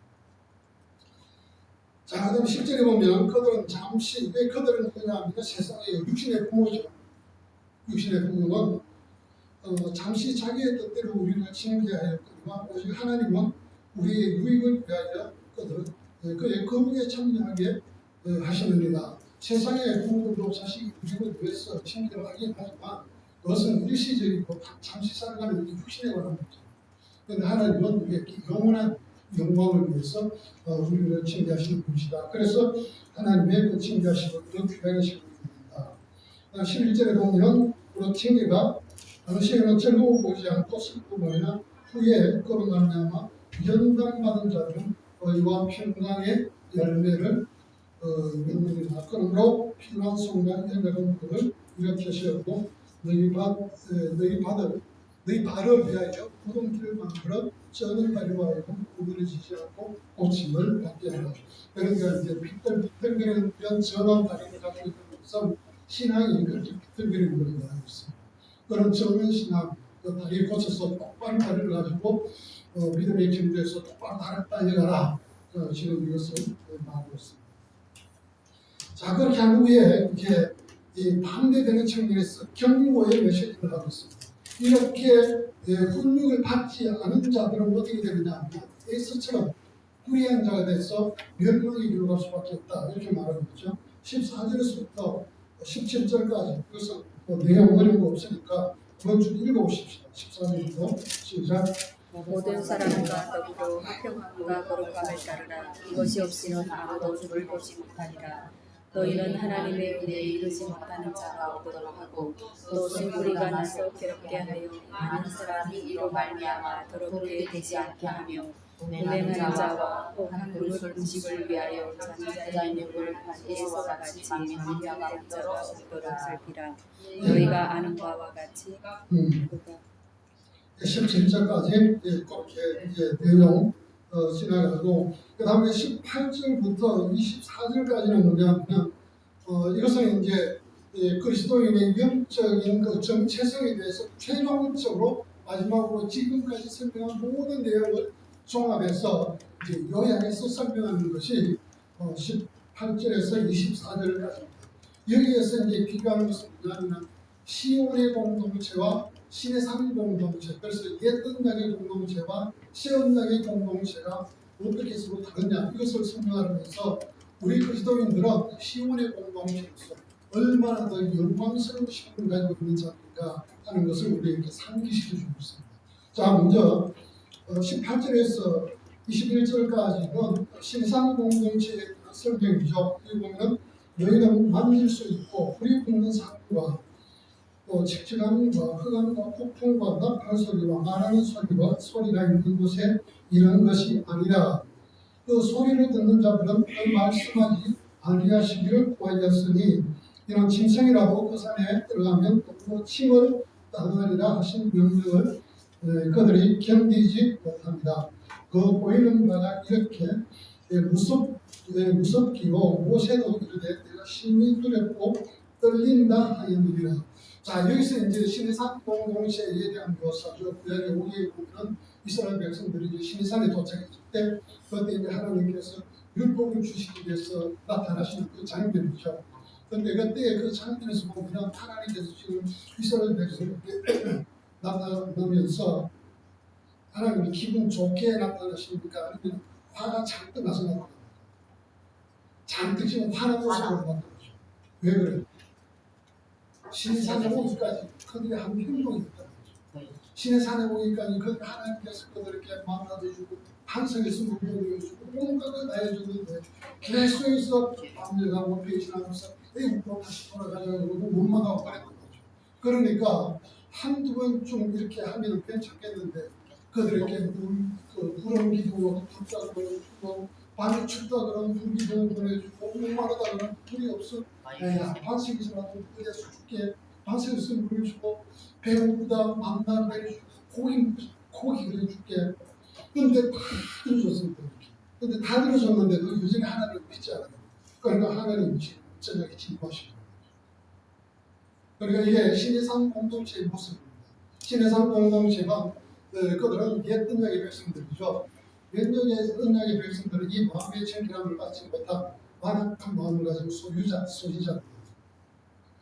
자, 그다음 10절에 보면 그들은 잠시, 왜 그들은 누구냐 하면 세상의 육신의 부모죠. 육신의 부모는 잠시 자기의 뜻대로 우리를 징계하였거니와 오직 하나님은 우리의 유익을 위하여 그들은 그의 거룩에 참여하게 하시느니라. 세상의 부모들도 자식이 유익을 위해서 징계를 하긴 하지만 그것은 일시적이고 잠시 살아가는 육신에 관한 거죠. 그런데 하나님은 우리의 영원한 영광을 위해서 우리를 징계하시는 분이시다. 그래서 하나님의 그 징계하시고 그 귀하게 하시는 분입니다. 11절에 보면 그 징계가 당시에는 즐거워 보이지 않고 슬퍼 보이나 후에 그로 말미암아 연단받은 자는 의와 평강의 열매를 맺느니라. 그러므로 필요한 성장 연약한 그를 일으키시었고 너희 발을 위하여 굳은 길을 만들어 쩌는 발로 하여금 구부러지지 않고 고침을 받게 하라. 그러니까 이제 비틀비틀거리는 이런 전원 다리를 갖고 있는 것은 신앙이 그렇게 비틀거리는 걸 말하고 있습니다. 그런 전원 신앙, 그 다리 고쳐서 똑바로 다리를 가지고 믿음의 길에서 똑바로 다리를 달려가라. 지금 이것을 말하고 있습니다. 자, 그렇게 한 후에 이제 이 반대되는 측면에서 경고의 메시지를 하고 있습니다. 이렇게 훈육을 받지 않은 자들은 어떻게 되느냐 하면 에스처럼 불의한 자가 돼서 멸망의 길로 갈 수밖에 없다. 이렇게 말하는 거죠. 14절에서부터 17절까지 그래서 내용 어려운 거 없으니까 그건 좀 읽어보십시다. 14절부터 시작. 모든 사람과 더불어 화평함과 거룩함을 따르라. 이것이 없이는 아무도 주를 보지 못하리라. 너희는 하나님의 은혜에 이르지 못하는 자가 오도록 하고 또 쓴뿌리가 나서 괴롭게 하여 많은 사람이 이로 말미암아 더럽게 되지 않게 하며 음행하는 자와 혹한 그릇 음식을 위하여 자기자의 욕을 반대에서와 같이 만병된 자가 없도록 살피라. 너희가 아는 바와 같이 17절까지 그렇게 이제 내용 지나가고 그 다음에 18절부터 24절까지는 뭐냐면 이것은 이제 그리스도인의 영적인 그 정체성에 대해서 최종적으로 마지막으로 지금까지 설명한 모든 내용을 종합해서 이제 요약해서 설명하는 것이 18절에서 24절까지입니다. 여기에서 이제 비교하는 것은 뭐냐면 시온의 공동체와 신의 산 공동체, 그래서 옛 언약의 공동체와 새 언약의 공동체가 어떻게 서로 다르냐 이것을 설명하면서 우리 그리스도인들은 시온의 공동체로서 얼마나 더 영광스러운 신분을 가지고 있는 자인가 하는 것을 우리에게 상기시켜주고 있습니다. 자, 먼저 18절에서 21절까지는 신상 공동체의 설명이죠. 여기 보면 너희는 만질 수 있고 불이 붙는 상과 또 칙칙함과 흑암과 폭풍과 나팔 소리와 말하는 소리가 있는 곳에 이런 것이 아니라 그 소리를 듣는 자들은 그 말씀하지 아니하시기를 구하였으니 이런 짐승이라도 그 산에 들어가면 또 침을 당하리라 하신 명령을 그들이 견디지 못합니다. 그 보이는 바가 이렇게 무섭기로 모세도 이르되 내가 심히 두렵고 떨린다 하였느니라. 자, 여기서 이제 시내산 공동체에 대한 묘사죠. 구약의 오기에 보면 이스라엘 백성들이 이제 시내산에 도착했을 때 그때 이제 하나님께서 율법을 주시기 위해서 나타나시는 그 장면이죠. 그런데 그때 그 장면에서 보면 하나님께서 지금 이스라엘 백성에게 나타나면서 하나님이 기분 좋게 나타나십니까? 아니면 화가 잔뜩 나서 나타납니까? 잔뜩 지금 화난 모습으로 나타나죠. 왜 그래요? 신산에 오기까지 그들이 한 행동이 있다는 거죠. 신의 산에 오기까지 그들 하나님께서 그들에게 만나주고 한성에서 물려주고 온갖 걸 다 해줬는데 계속해서 밤새가고 배신하면서 애국으로 다시 돌아가려고 그러고 못 막아고 그랬던 거죠. 그러니까 한두 번 좀 이렇게 하면 괜찮겠는데 그들에게 구름 기둥으로 불자 보내주고 밤에 춥다 그러면 불 기둥을 보내주고 목마르다 그러면 불이 없어 반석에서라도 불에서 죽게 반석에서 물을 주고 배고프다 만나 내려주고 고기 그래 줄게. 그런데 다 들어줬습니다. 그런데 다 들어줬는데도 여전히 하나님을 믿지 않아요. 그러니까 하나님이 저녁에 진노하시는 거예요. 그러니까 이게 신해산 공동체의 모습입니다. 신해산 공동체가 그들은 옛 언약의 백성들이죠. 옛 언약의 백성들은 이 마음의 정결함을 받지 못한 완악한 마음을 가진 소유자,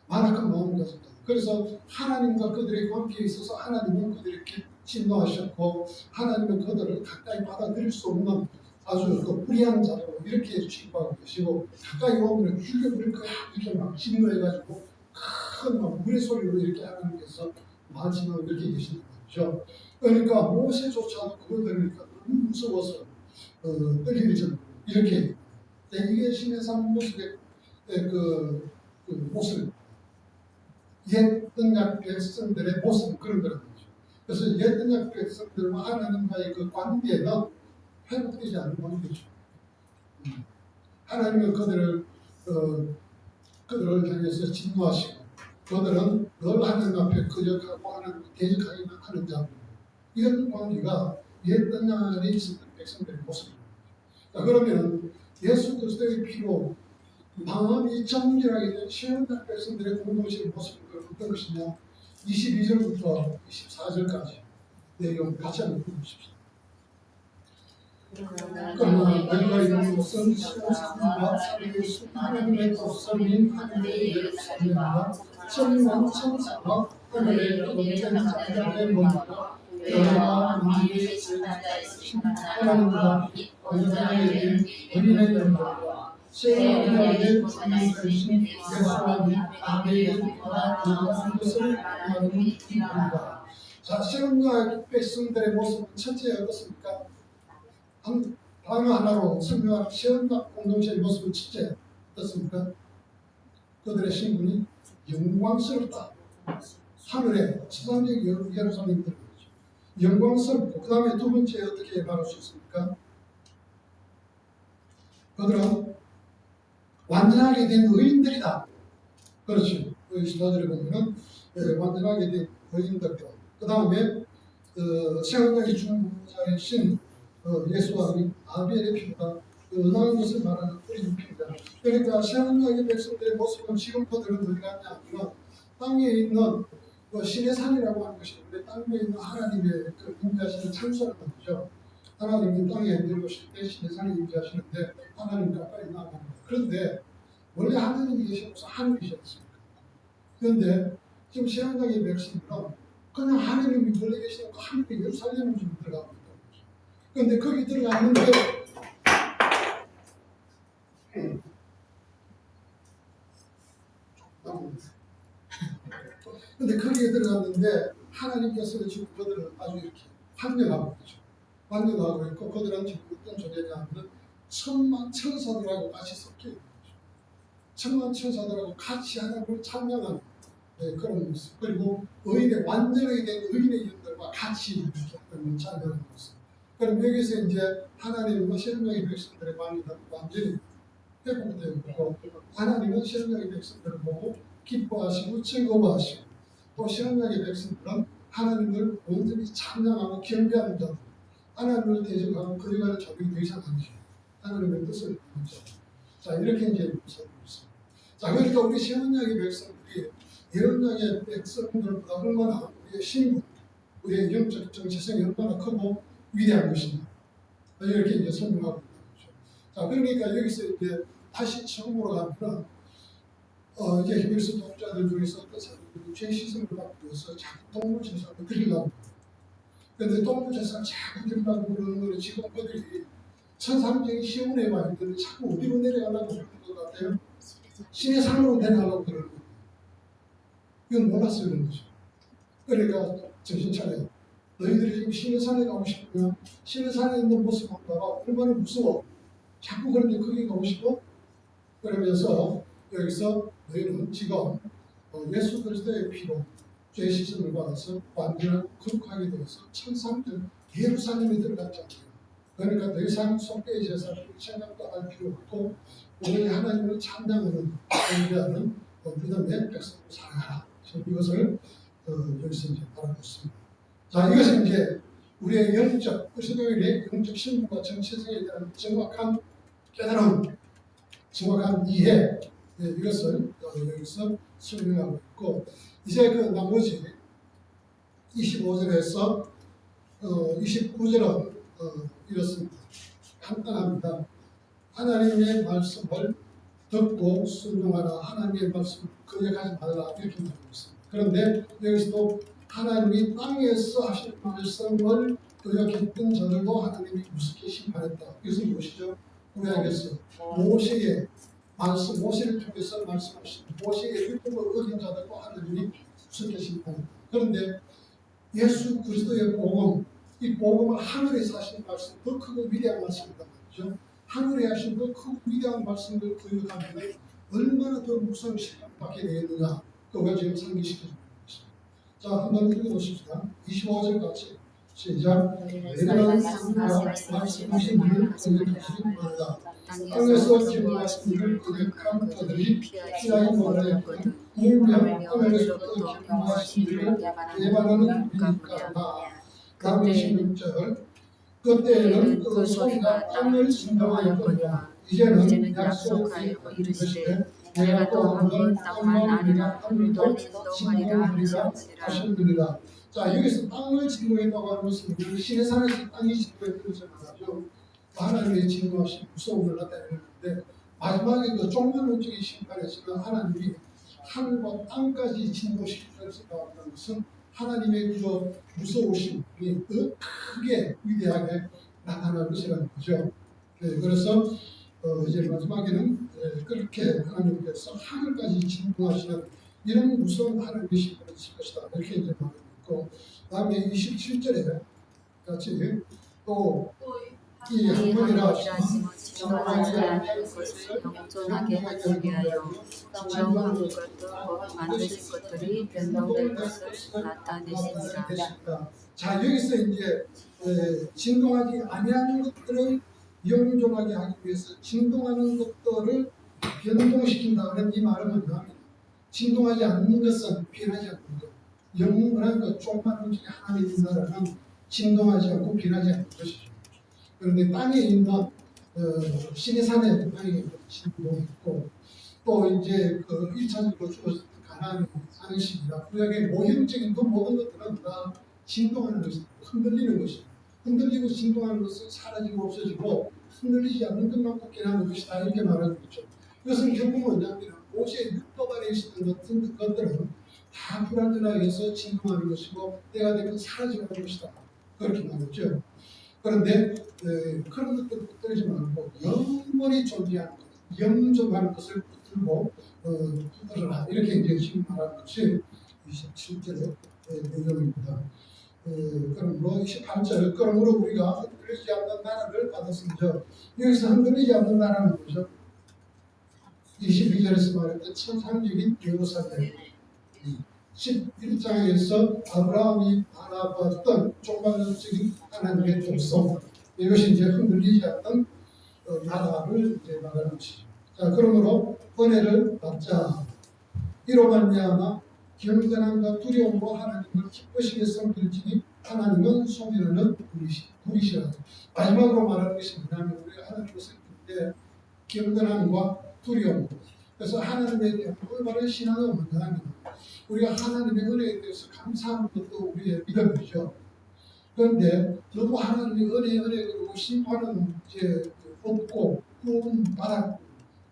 완악한 마음을 가진 자. 그래서 하나님과 그들의 관계에 있어서 하나님은 그들에게 진노하셨고 하나님은 그들을 가까이 받아들일 수 없는 아주 그 불의한 자로 이렇게 취급하고 계시고 가까이 오면 죽여버릴 거야 이렇게 막 진노해가지고 큰 물의 소리로 이렇게 하나님께서 마지막에 이렇게 계시는 거죠. 그러니까 모세조차도 그걸 들으니까 너무 무서워서 떨리기 전 이렇게 이게 신해산 모습의 그 모습 옛 언약 백성들의 모습은 그런 거라는 거죠. 그래서 옛 언약 백성들과 하나님과의 그 관계는 회복되지 않는 관계죠. 하나님은 그들을 향해서 진노하시고 그들은 늘 하나님 앞에 거역하고 하나님을 대적하기만 하는 자. 이런 관계가 옛 언약에 있었던 백성들의 모습입니다. 자, 그러면 예수 그리스도의 피로 마음이 정결하게 된 신앙적 백성들의 공동체의 모습은 어떤 것이냐? 22절부터 24절까지 내용 같이 한번 보십시오. 그러나 너희가 이런 것은 신앙과 사랑의 하나님의 독설인 하나님의 예루살렘과 천만 천사와 하늘의 거룩한 자들의 몸과 여호와 만유의 지도자 있으신 하나님과 언약의 어린의 영광과 새 언약의 주인이신 예수와 아베의 빛보다 나아간 것을 말하는 이입니다. 자, 새 언약 백성들의 모습은 첫째 어떻습니까? 단어 하나로 설명한 새 언약 공동체의 모습은 첫째 어떻습니까? 그들의 신분이 영광스럽다. 하늘에 지상적 예루살렘 들어있죠. 영광스럽고 그 다음에 두 번째 어떻게 말할 수 있습니까? 그들은 완전하게 된 의인들이다. 그렇죠. 그 시도들에 보면은 완전하게 된 의인들과 그 다음에 세원장의 중보자이신 예수와 아벨의 피보다 은하는 것을 말하는 뿌린 피입니다. 그러니까 세원장의 백성들의 모습은 지금 그들은 어디 갔냐 하면 땅에 있는 신의 산이라고 하는 것이 있는데 땅에 있는 하나님의 그 임재하시는 창소라는 거죠. 하나님이 땅에 내려오실 때 신의 산에 임재하시는데 하나님 가까이 나갑니다. 그런데 원래 하나님이 계시면서 하늘이 계셨습니까? 그런데 지금 세상의 백성들은 그냥 하나님이 원래 계시는 그 하늘의 예루살렘을 좀 들어가고 있다는 거죠. 그런데 거기 들어갔는데 근데 거기에 들어갔는데 하나님께서 지금 그들을 아주 이렇게 환영하고 있죠. 환영하고 있고 그들은 지금 어떤 존재냐 하면 천만 천사들하고 같이 섞여 있는 거죠. 천만 천사들하고 같이 하나님을 찬양하는 그런 모습. 그리고 의인의 완전하게 된 의인의 영들과 같이 이렇게 하나님을 찬양하는 모습. 그럼 여기서 이제 하나님과 신명의 백성들의 관계가 완전히 회복되고 하나님은 신명의 백성들을 보고 기뻐하시고 즐거워하시고 또 신명의 백성들은 하나님을 온전히 찬양하고 경배하는 자들, 하나님을 대적하고 거역하는 자들이 더 이상 아니죠. 하나님의 뜻을 받는 자. 자, 이렇게 이제 묘사되고 있습니다. 자, 그러니까 우리 신명의 백성들이 예언자의 백성들보다 얼마나 우리의 신분, 우리의 영적 정체성이 얼마나 크고 위대한 것이냐. 이렇게 이제 설명하고 있는 거죠. 자, 그러니까 여기서 이제 다시 처음으로 가면 이제 히브리서 독자들 중에서 어떤 사람들이 죄 씻음을 받기 위해서 자꾸 동물 제사를 드리려고. 그런데 동물 제사를 자꾸 드리려고 그러는 거는 지금 그들이 천상적인 시온에 와 있는데 자꾸 어디로 내려가려고 그러는 것 같아요? 신의 산으로 내려가려고 그러는 거예요. 이건 몰랐어요, 그런 거죠. 그러니까 정신 차려요. 너희들이 지금 신의 산에 가고 싶으면 신의 산에 있는 모습을 봐봐. 얼마나 무서워. 자꾸 그런데 거기 가고 싶어? 그러면서 여기서 너희는 지금 예수 그리스도의 피로 죄 씻음을 받아서 완전한 거룩하게 되어서 천상적 예루살렘에 들어갔잖아요. 그러니까 더 이상 속죄의 제사를 생각도 할 필요 없고 오늘 하나님을 찬양하는 경배하는 믿음의 백성으로 살아가라. 이것을 여기서 이제 말하고 있습니다. 자, 이것은 이제 우리의 영적, 그리스도인의 영적 신분과 정체성에 대한 정확한 깨달음, 정확한 이해, 이것을 여기서 설명하고 있고, 이제 그 나머지 25절에서 29절은 이렇습니다. 간단합니다. 하나님의 말씀을 듣고 순종하라. 하나님의 말씀을 거역하지 말라. 이렇게 말하고 있습니다. 그런데 여기서도 하나님이 땅에서 하신 말씀을 거역했던 자들도 하나님이 우습게 심판했다. 이것은 무엇이죠? 구약에서 모세의 말씀, 모세를 통해서 말씀하신 모세의 율법을 어긴 자들도 하나님이 우습게 심판했다. 그런데 예수 그리스도의 복음, 이 복음은 하늘에서 하신 말씀, 더 크고 위대한 말씀이다 말이죠. 하늘에 하신 더 크고 위대한 말씀을 거역하면 얼마나 더 무서운 심판을 받게 되겠느냐. 그걸 지금 상기시켜줍니다. 자, 한번 읽어보십시다. 25절 같이 시작. 너희는 상과 말씀하신 일을 거역하지 말라. 땅에서 기뻐하신 일을 거역한 자들이 피하지 못하였거든. 이유는 땅에서부터 기뻐하신 일을 예반하는 일이니까. 다음 26절. 그때에는 그 소리가 땅을 진동하였거니와 이제는 약속하여 이르시되 내가 또 한 번 땅만 아니라 하늘도 진동하리라 하셨느니라. 자, 여기서 땅을 진동했다고 하는 것은 신의 산에서 땅이 진동했다는 것을 말하죠. 하나님의 진노하신 무서움을 나타내는데 마지막에 그 종말론적인 심판에서는 하나님이 하늘과 땅까지 진노시키는 것은 하나님의 그 무서우심이 더 크게 위대하게 나타날 것이라는 거죠. 그래서 이제 마지막에는 그렇게 하나님께서 하늘까지 진노하시는 이런 무서운 하나님의 심판을 있을 것이다. 이렇게 이제 말하고 있고, 다음에 27절에 같이 또 이 한번이라 진동하지 않는 것을 영존하게 하기 위하여 진동한 것도 곧 만드신 것들이 변동될 것을 나타내시니라. 자, 여기서 이제 진동하지 아니하는 것들을 영존하게 하기 위해서 진동하는 것들을 변동시킨다는 이 말은 뭐냐면 진동하지 않는 것은 변하지 않는 것. 영원한 것, 종말론적인 하나님의 나라는 진동하지 않고 변하지 않는 것이죠. 그런데 땅에 있는 신의 산에 땅에 진동했고 또 이제 그 1차적으로 주어졌던 가나안의 안식이나 구약의 모형적인 그 모든 것들은 다 진동하는 것입니다. 흔들리는 것입니다. 흔들리고 진동하는 것은 사라지고 없어지고 흔들리지 않는 것만 꺾이는 것이다. 이렇게 말하는 거죠. 이것은 결국은 뭐냐면 모세의 율법 안에 있었던 같은 것들은 다 불완전하게 해서 진동하는 것이고 때가 되면 사라지는 것이다. 그렇게 말했죠. 그런데 그런 것들을 붙들지 말고 영원히 존재하는 것, 영접하는 것을 붙들고 붙들어라 이렇게 이제 지금 말하는 것이 27절의 내용입니다. 그러므로 28절 그러므로 우리가 흔들리지 않는 나라를 받았습니다. 여기서 흔들리지 않는 나라는 뭐죠? 22절에서 말했던 천상적인 예루살렘 11장에서 아브라함이 바라봤던 종말론적인 하나님의 족속 이것이 이제 흔들리지 않는 나라를 이제 말하는 것이죠. 자, 그러므로 은혜를 받자. 이로 말미암아 경건함과 두려움으로 하나님을 기쁘시게 섬길지니 하나님은 소민하는 분이시라. 마지막으로 말하는 것이 뭐냐면 우리가 하나님을 섬길 때 경건함과 두려움. 그래서 하나님에 대한 올바른 신앙은 뭐냐면 우리가 하나님의 은혜에 대해서 감사하는 것도 우리의 믿음이죠. 그런데 너무 하나님의 은혜 그리고 심판은 이제 없고 구원 받았고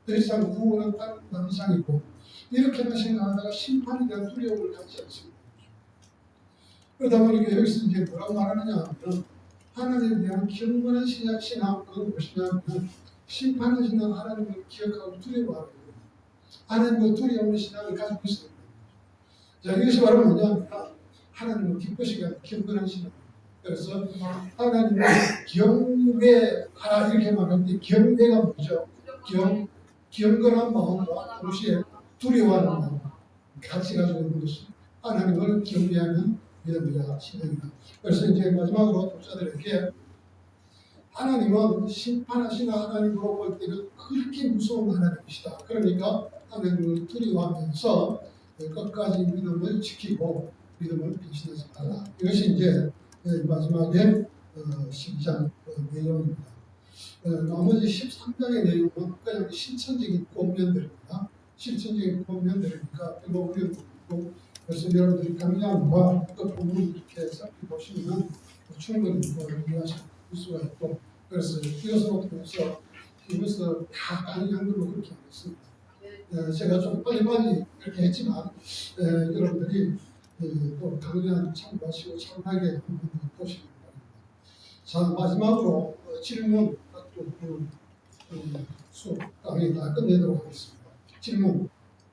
더 이상 구원은 다른 남상이고 이렇게만 생각하다가 심판에 대한 두려움을 갖지 않습니다. 그러다 보니까 여기서 이제 뭐라고 말하느냐 하면 하나님에 대한 경건한 신앙은 무엇이냐면 심판하시는 하나님을 기억하고 두려워하는 거예요. 하나님과 두려워하는 신앙을 가지고 있어요. 자, 이것이 바로 뭐냐면 하나님을 기쁘시게 하는 경건한 신앙. 그래서 하나님을 경외하라 이렇게 말하는데 경외가 뭐죠? 경건한 마음과 동시에 두려워하는 마음 같이 가지고 있는 것이 하나님을 경외하는 믿음이다 신앙이다. 그래서 이제 마지막으로 독자들에게 하나님은 심판하시는 하나님으로 볼 때는 그렇게 무서운 하나님이시다. 그러니까 하나님을 두려워하면서 끝까지 믿음을 지키고 믿음을 배신하지 말라. 이것이 이제 마지막에 12장 내용입니다. 나머지 13장의 내용은 그냥 실천적인 권면들입니다. 실천적인 권면들이니까 별로 어려운 것이고 그래서 여러분들이 강의함과 그 본문을 이렇게 살펴보시면 충분히 이해하실 수가 있고 그래서 이것으로 통해서 이것을 다 강의한 걸로 그렇게 하겠습니다. 제가 좀 빨리빨리 이렇게 했지만 여러분들이 또 강의한 참고하시고 차분하게 한번 보시기 바랍니다. 자, 마지막으로 질문 수업 강의 다 끝내도록 하겠습니다. 질문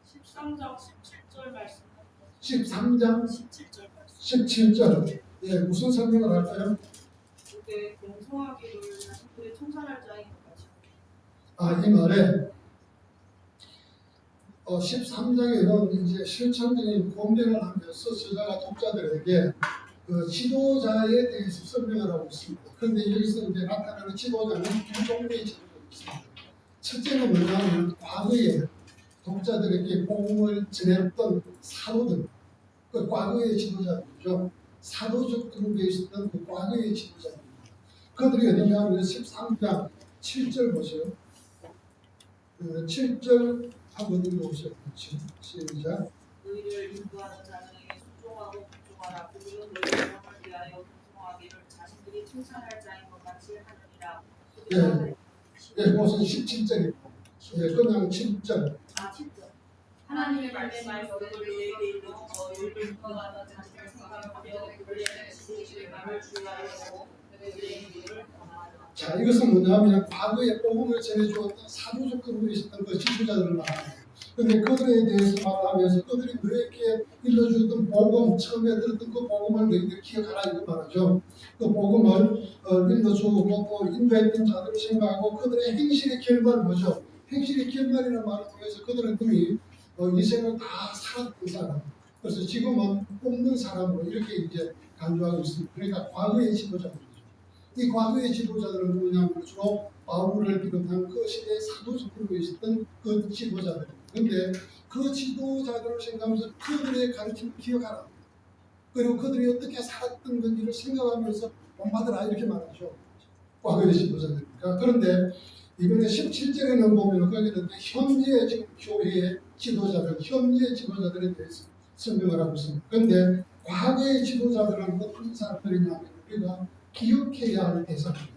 13장 17절 말씀 13장 17절 말씀 17절 무슨 설명을 할까요? 그게 공성하기를 자신들의 청산할 자인 것 이 같이 말에 13장에는 이제 실천적인 권면을 하면서 저자가 독자들에게 지도자에 대해서 설명을 하고 있습니다. 그런데 여기서 이제 나타나는 지도자는 두 종류의 지도자가 있습니다. 첫째는 뭐냐면 과거에 독자들에게 복음을 전했던 사도들, 그 과거의 지도자들이죠. 사도적 그룹에 있었던 그 과거의 지도자들. 그들이 어디냐면 13장 7절 보세요. 7절 한번 읽어보세요. 시작. 너희를 인도하는 자들에게 순종하고 복종하라. 그들은 너희의 영을 위하여 공성하기를 자신들이 칭찬할 자인 것 같이 하느니라. 그것은 17절이고 그냥 7절. 7절. 하나님의 말씀을 너희에게 이르고 너희를 인도하는 자신을 생각하며 그들의 지식의 말을 주의하려고 너희의 일을 권하라. 자, 이것은 뭐냐면 과거에 복음을 전해주었던 사도적 그룹에 있었던 그 지도자들을 말합니다. 그런데 그들에 대해서 말하면서 그들이 너에게 일러주었던 복음, 처음에 들었던 그 복음을 너희들 기억하라 이거 말하죠. 그 복음을 일러주고 또 인도했던 자들을 생각하고 그들의 행실의 결과는 뭐죠? 행실의 결과라는 말을 통해서 그들은 이미 인생을 다 살았던 사람. 그래서 지금은 없는 사람으로 이렇게 이제 간주하고 있습니다. 그러니까 과거의 지도자들이죠. 이 과거의 지도자들은 누구냐면 주로 바울을 비롯한 그 시대의 사도적 그룹에 있었던 그 지도자들. 그런데 그 지도자들을 생각하면서 그들의 가르침을 기억하라. 그리고 그들이 어떻게 살았던 건지를 생각하면서 본받으라 이렇게 말하죠. 과거의 지도자들이니까. 그런데 이번에 17절에는 보면 거기는 현재 지금 교회의 지도자들, 현재 지도자들에 대해서 설명을 하고 있습니다. 그런데 과거의 지도자들은 어떤 사람들이냐면 우리가 기억해야 할 대상입니다.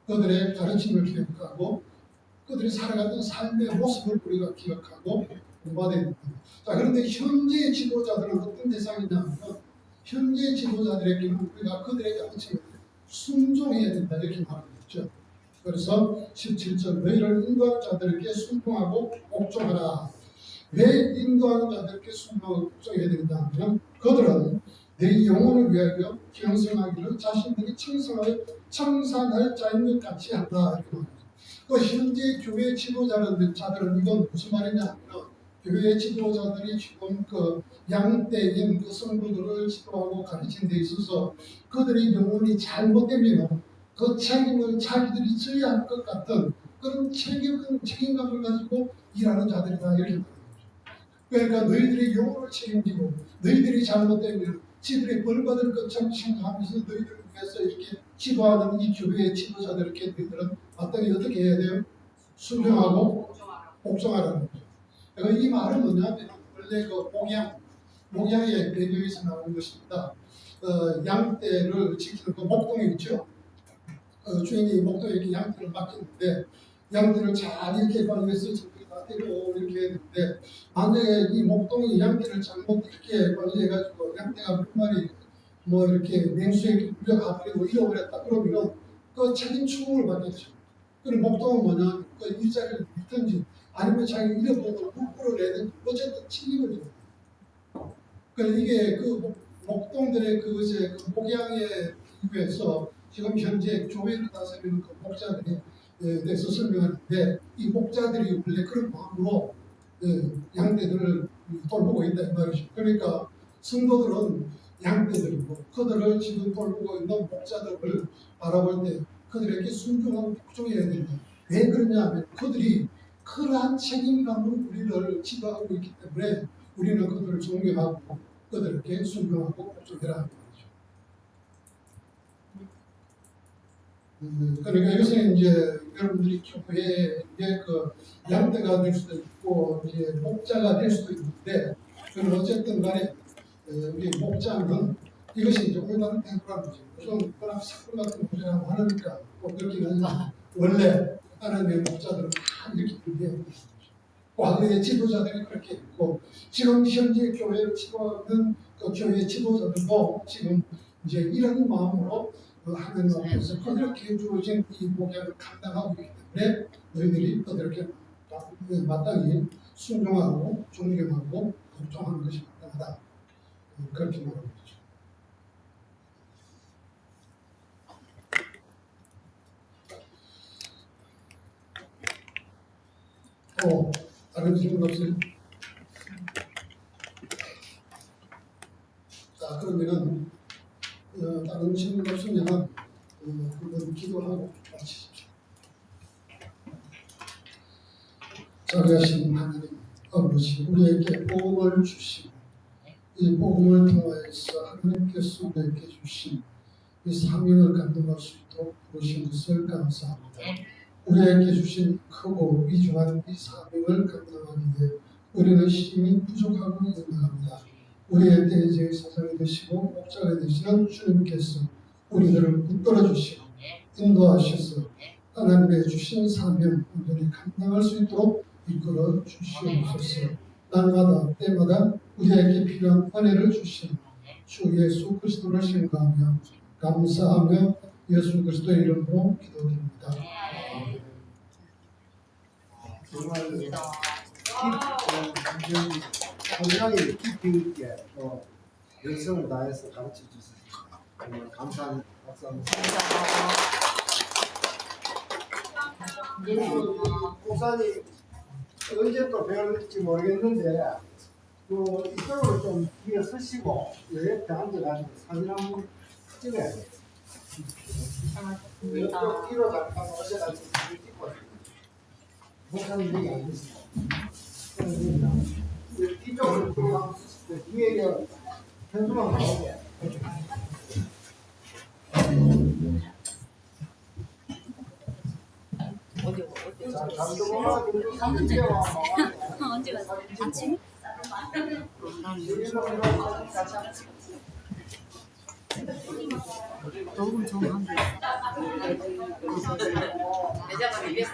그들의 가르침을 기억하고 그들이 살아갔던 삶의 모습을 우리가 기억하고 공부해야 됩니다. 자, 그런데 현재 지도자들은 어떤 대상이냐면 현재 지도자들에게는 우리가 그들의 가르침을 순종해야 된다 이렇게 말하고 있죠. 그래서 17절 너희를 인도하는 자들에게 순종하고 복종하라. 왜 인도하는 자들에게 순종하고 복종해야 된다 하면 그들은 내 영혼을 위하여 경성하기를 자신들이 청산할 자인 것 같이 한다. 이렇게 말합니다. 그 현재 교회 지도자들은 이건 무슨 말이냐 하면 교회 지도자들이 지금 그 양떼인 그 성도들을 지도하고 가르친 데 있어서 그들의 영혼이 잘못되면 그 책임을 자기들이 져야 할 것 같은 그런 책임감을 가지고 일하는 자들이다 이렇게 말합니다. 그러니까 너희들이 영혼을 책임지고 너희들이 잘못되면 지들이 벌받을 것처럼 생각하면서 너희들을 위해서 이렇게 지도하는 이 교회의 지도자들에게 너희들은 마땅히 어떻게 해야 돼요? 순종하고 복종하라는 거죠. 그러니까 이 말은 뭐냐면 원래 그 목양의 배경에서 나오는 것입니다. 양떼를 지키는 그 목동이 있죠. 주인이 목동에게 양떼를 맡겼는데 양떼를 잘 이렇게 관리해서 저기다 데리고 이렇게 했는데 만약에 이 목동이 양떼를 잘못 이렇게 관리해가지고 양떼가 몇 마리 뭐 이렇게 맹수에게 물려가버리고 잃어버렸다 그러면 그 책임 추궁을 받겠죠. 그럼 목동은 뭐냐 그 일자리를 잃든지 아니면 자기 잃어버려도 물어내든 어쨌든 책임을 져요. 그러니까 이게 그 목동들의 그 목양에 비교해서 지금 현재 교회를 다스리는 그 목자들이 대해서 설명하는데 이 목자들이 원래 그런 마음으로 양떼들을 돌보고 있다 이 말이죠. 그러니까 성도들은 양떼들이고 그들을 지금 돌보고 있는 목자들을 바라볼 때 그들에게 순종하고 복종해야 된다. 왜 그러냐면 그들이 그러한 책임감으로 우리를 지도하고 있기 때문에 우리는 그들을 존경하고 그들에게 순종하고 복종해라 하는 거죠. 그러니까 이것은 이제 여러분들이 교회의 그 양떼가 될 수도 있고 이제 목자가 될 수도 있는데 그건 어쨌든 간에 우리 목자는 이것이 이제 올바른 태도라는 거죠. 좀 그런 사건 같은 소리라고 하니까 꼭 그렇게 아니라 원래 하나님의 목자들은 다 이렇게 준비해요. 과거의 지도자들이 그렇게 했고 지금 현재 교회를 지도하는 그 교회 지도자들도 지금 이제 이런 마음으로 하나님 앞에서 그렇게 주어진 이 목약을 감당하고 있기 때문에 너희들이 그들에게 마땅히 순종하고 존경하고 복종하는 것이 마땅하다. 그렇게 말하고 있죠. 다른 질문 없어요? 자, 그러면은 다른 질문 없으면 그건 기도하고 마치십시오. 자비하신 하나님 아버지, 우리에게 복음을 주시고 이 복음을 통하여서 하나님께서 우리에게 주신 이 사명을 감당할 수 있도록 부르신 것을 감사합니다. 우리에게 주신 크고 위중한 이 사명을 감당하기 위해 우리는 힘이 부족하고 연약합니다. 우리의 대제의 사장이 되시고 목자가 되시는 주님께서 우리들을 붙들어 주시고 인도하셔서 하나님의 주신 사명 온전히 감당할 수 있도록 이끌어 주시옵소서. 날마다 때마다 우리에게 필요한 은혜를 주신 주 예수 그리스도를 신뢰하며 감사하며 예수 그리스도의 이름으로 기도드립니다. 정말 굉장히 깊이 있게 또 열성을 다해서 가르쳐 주셔서 정말 감사합니다. 박수 한번. 목사님 언제 또 배울지 모르겠는데 이쪽으로 좀 뒤에 서시고 옆에 앉아가지고 사진 한번 찍어야 돼요. 이쪽 뒤로 잠깐 오셔가지고 사진 찍고 목사님 여기 앉으시고 이쪽으로 들어가면 뒤에 현수막 나오게. 자, 방금 전에 언제 갔어? 아침? 녹음 좀 하고 내자가 입에서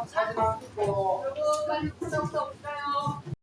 사진 안 찍고 빨리 부탁 없어요.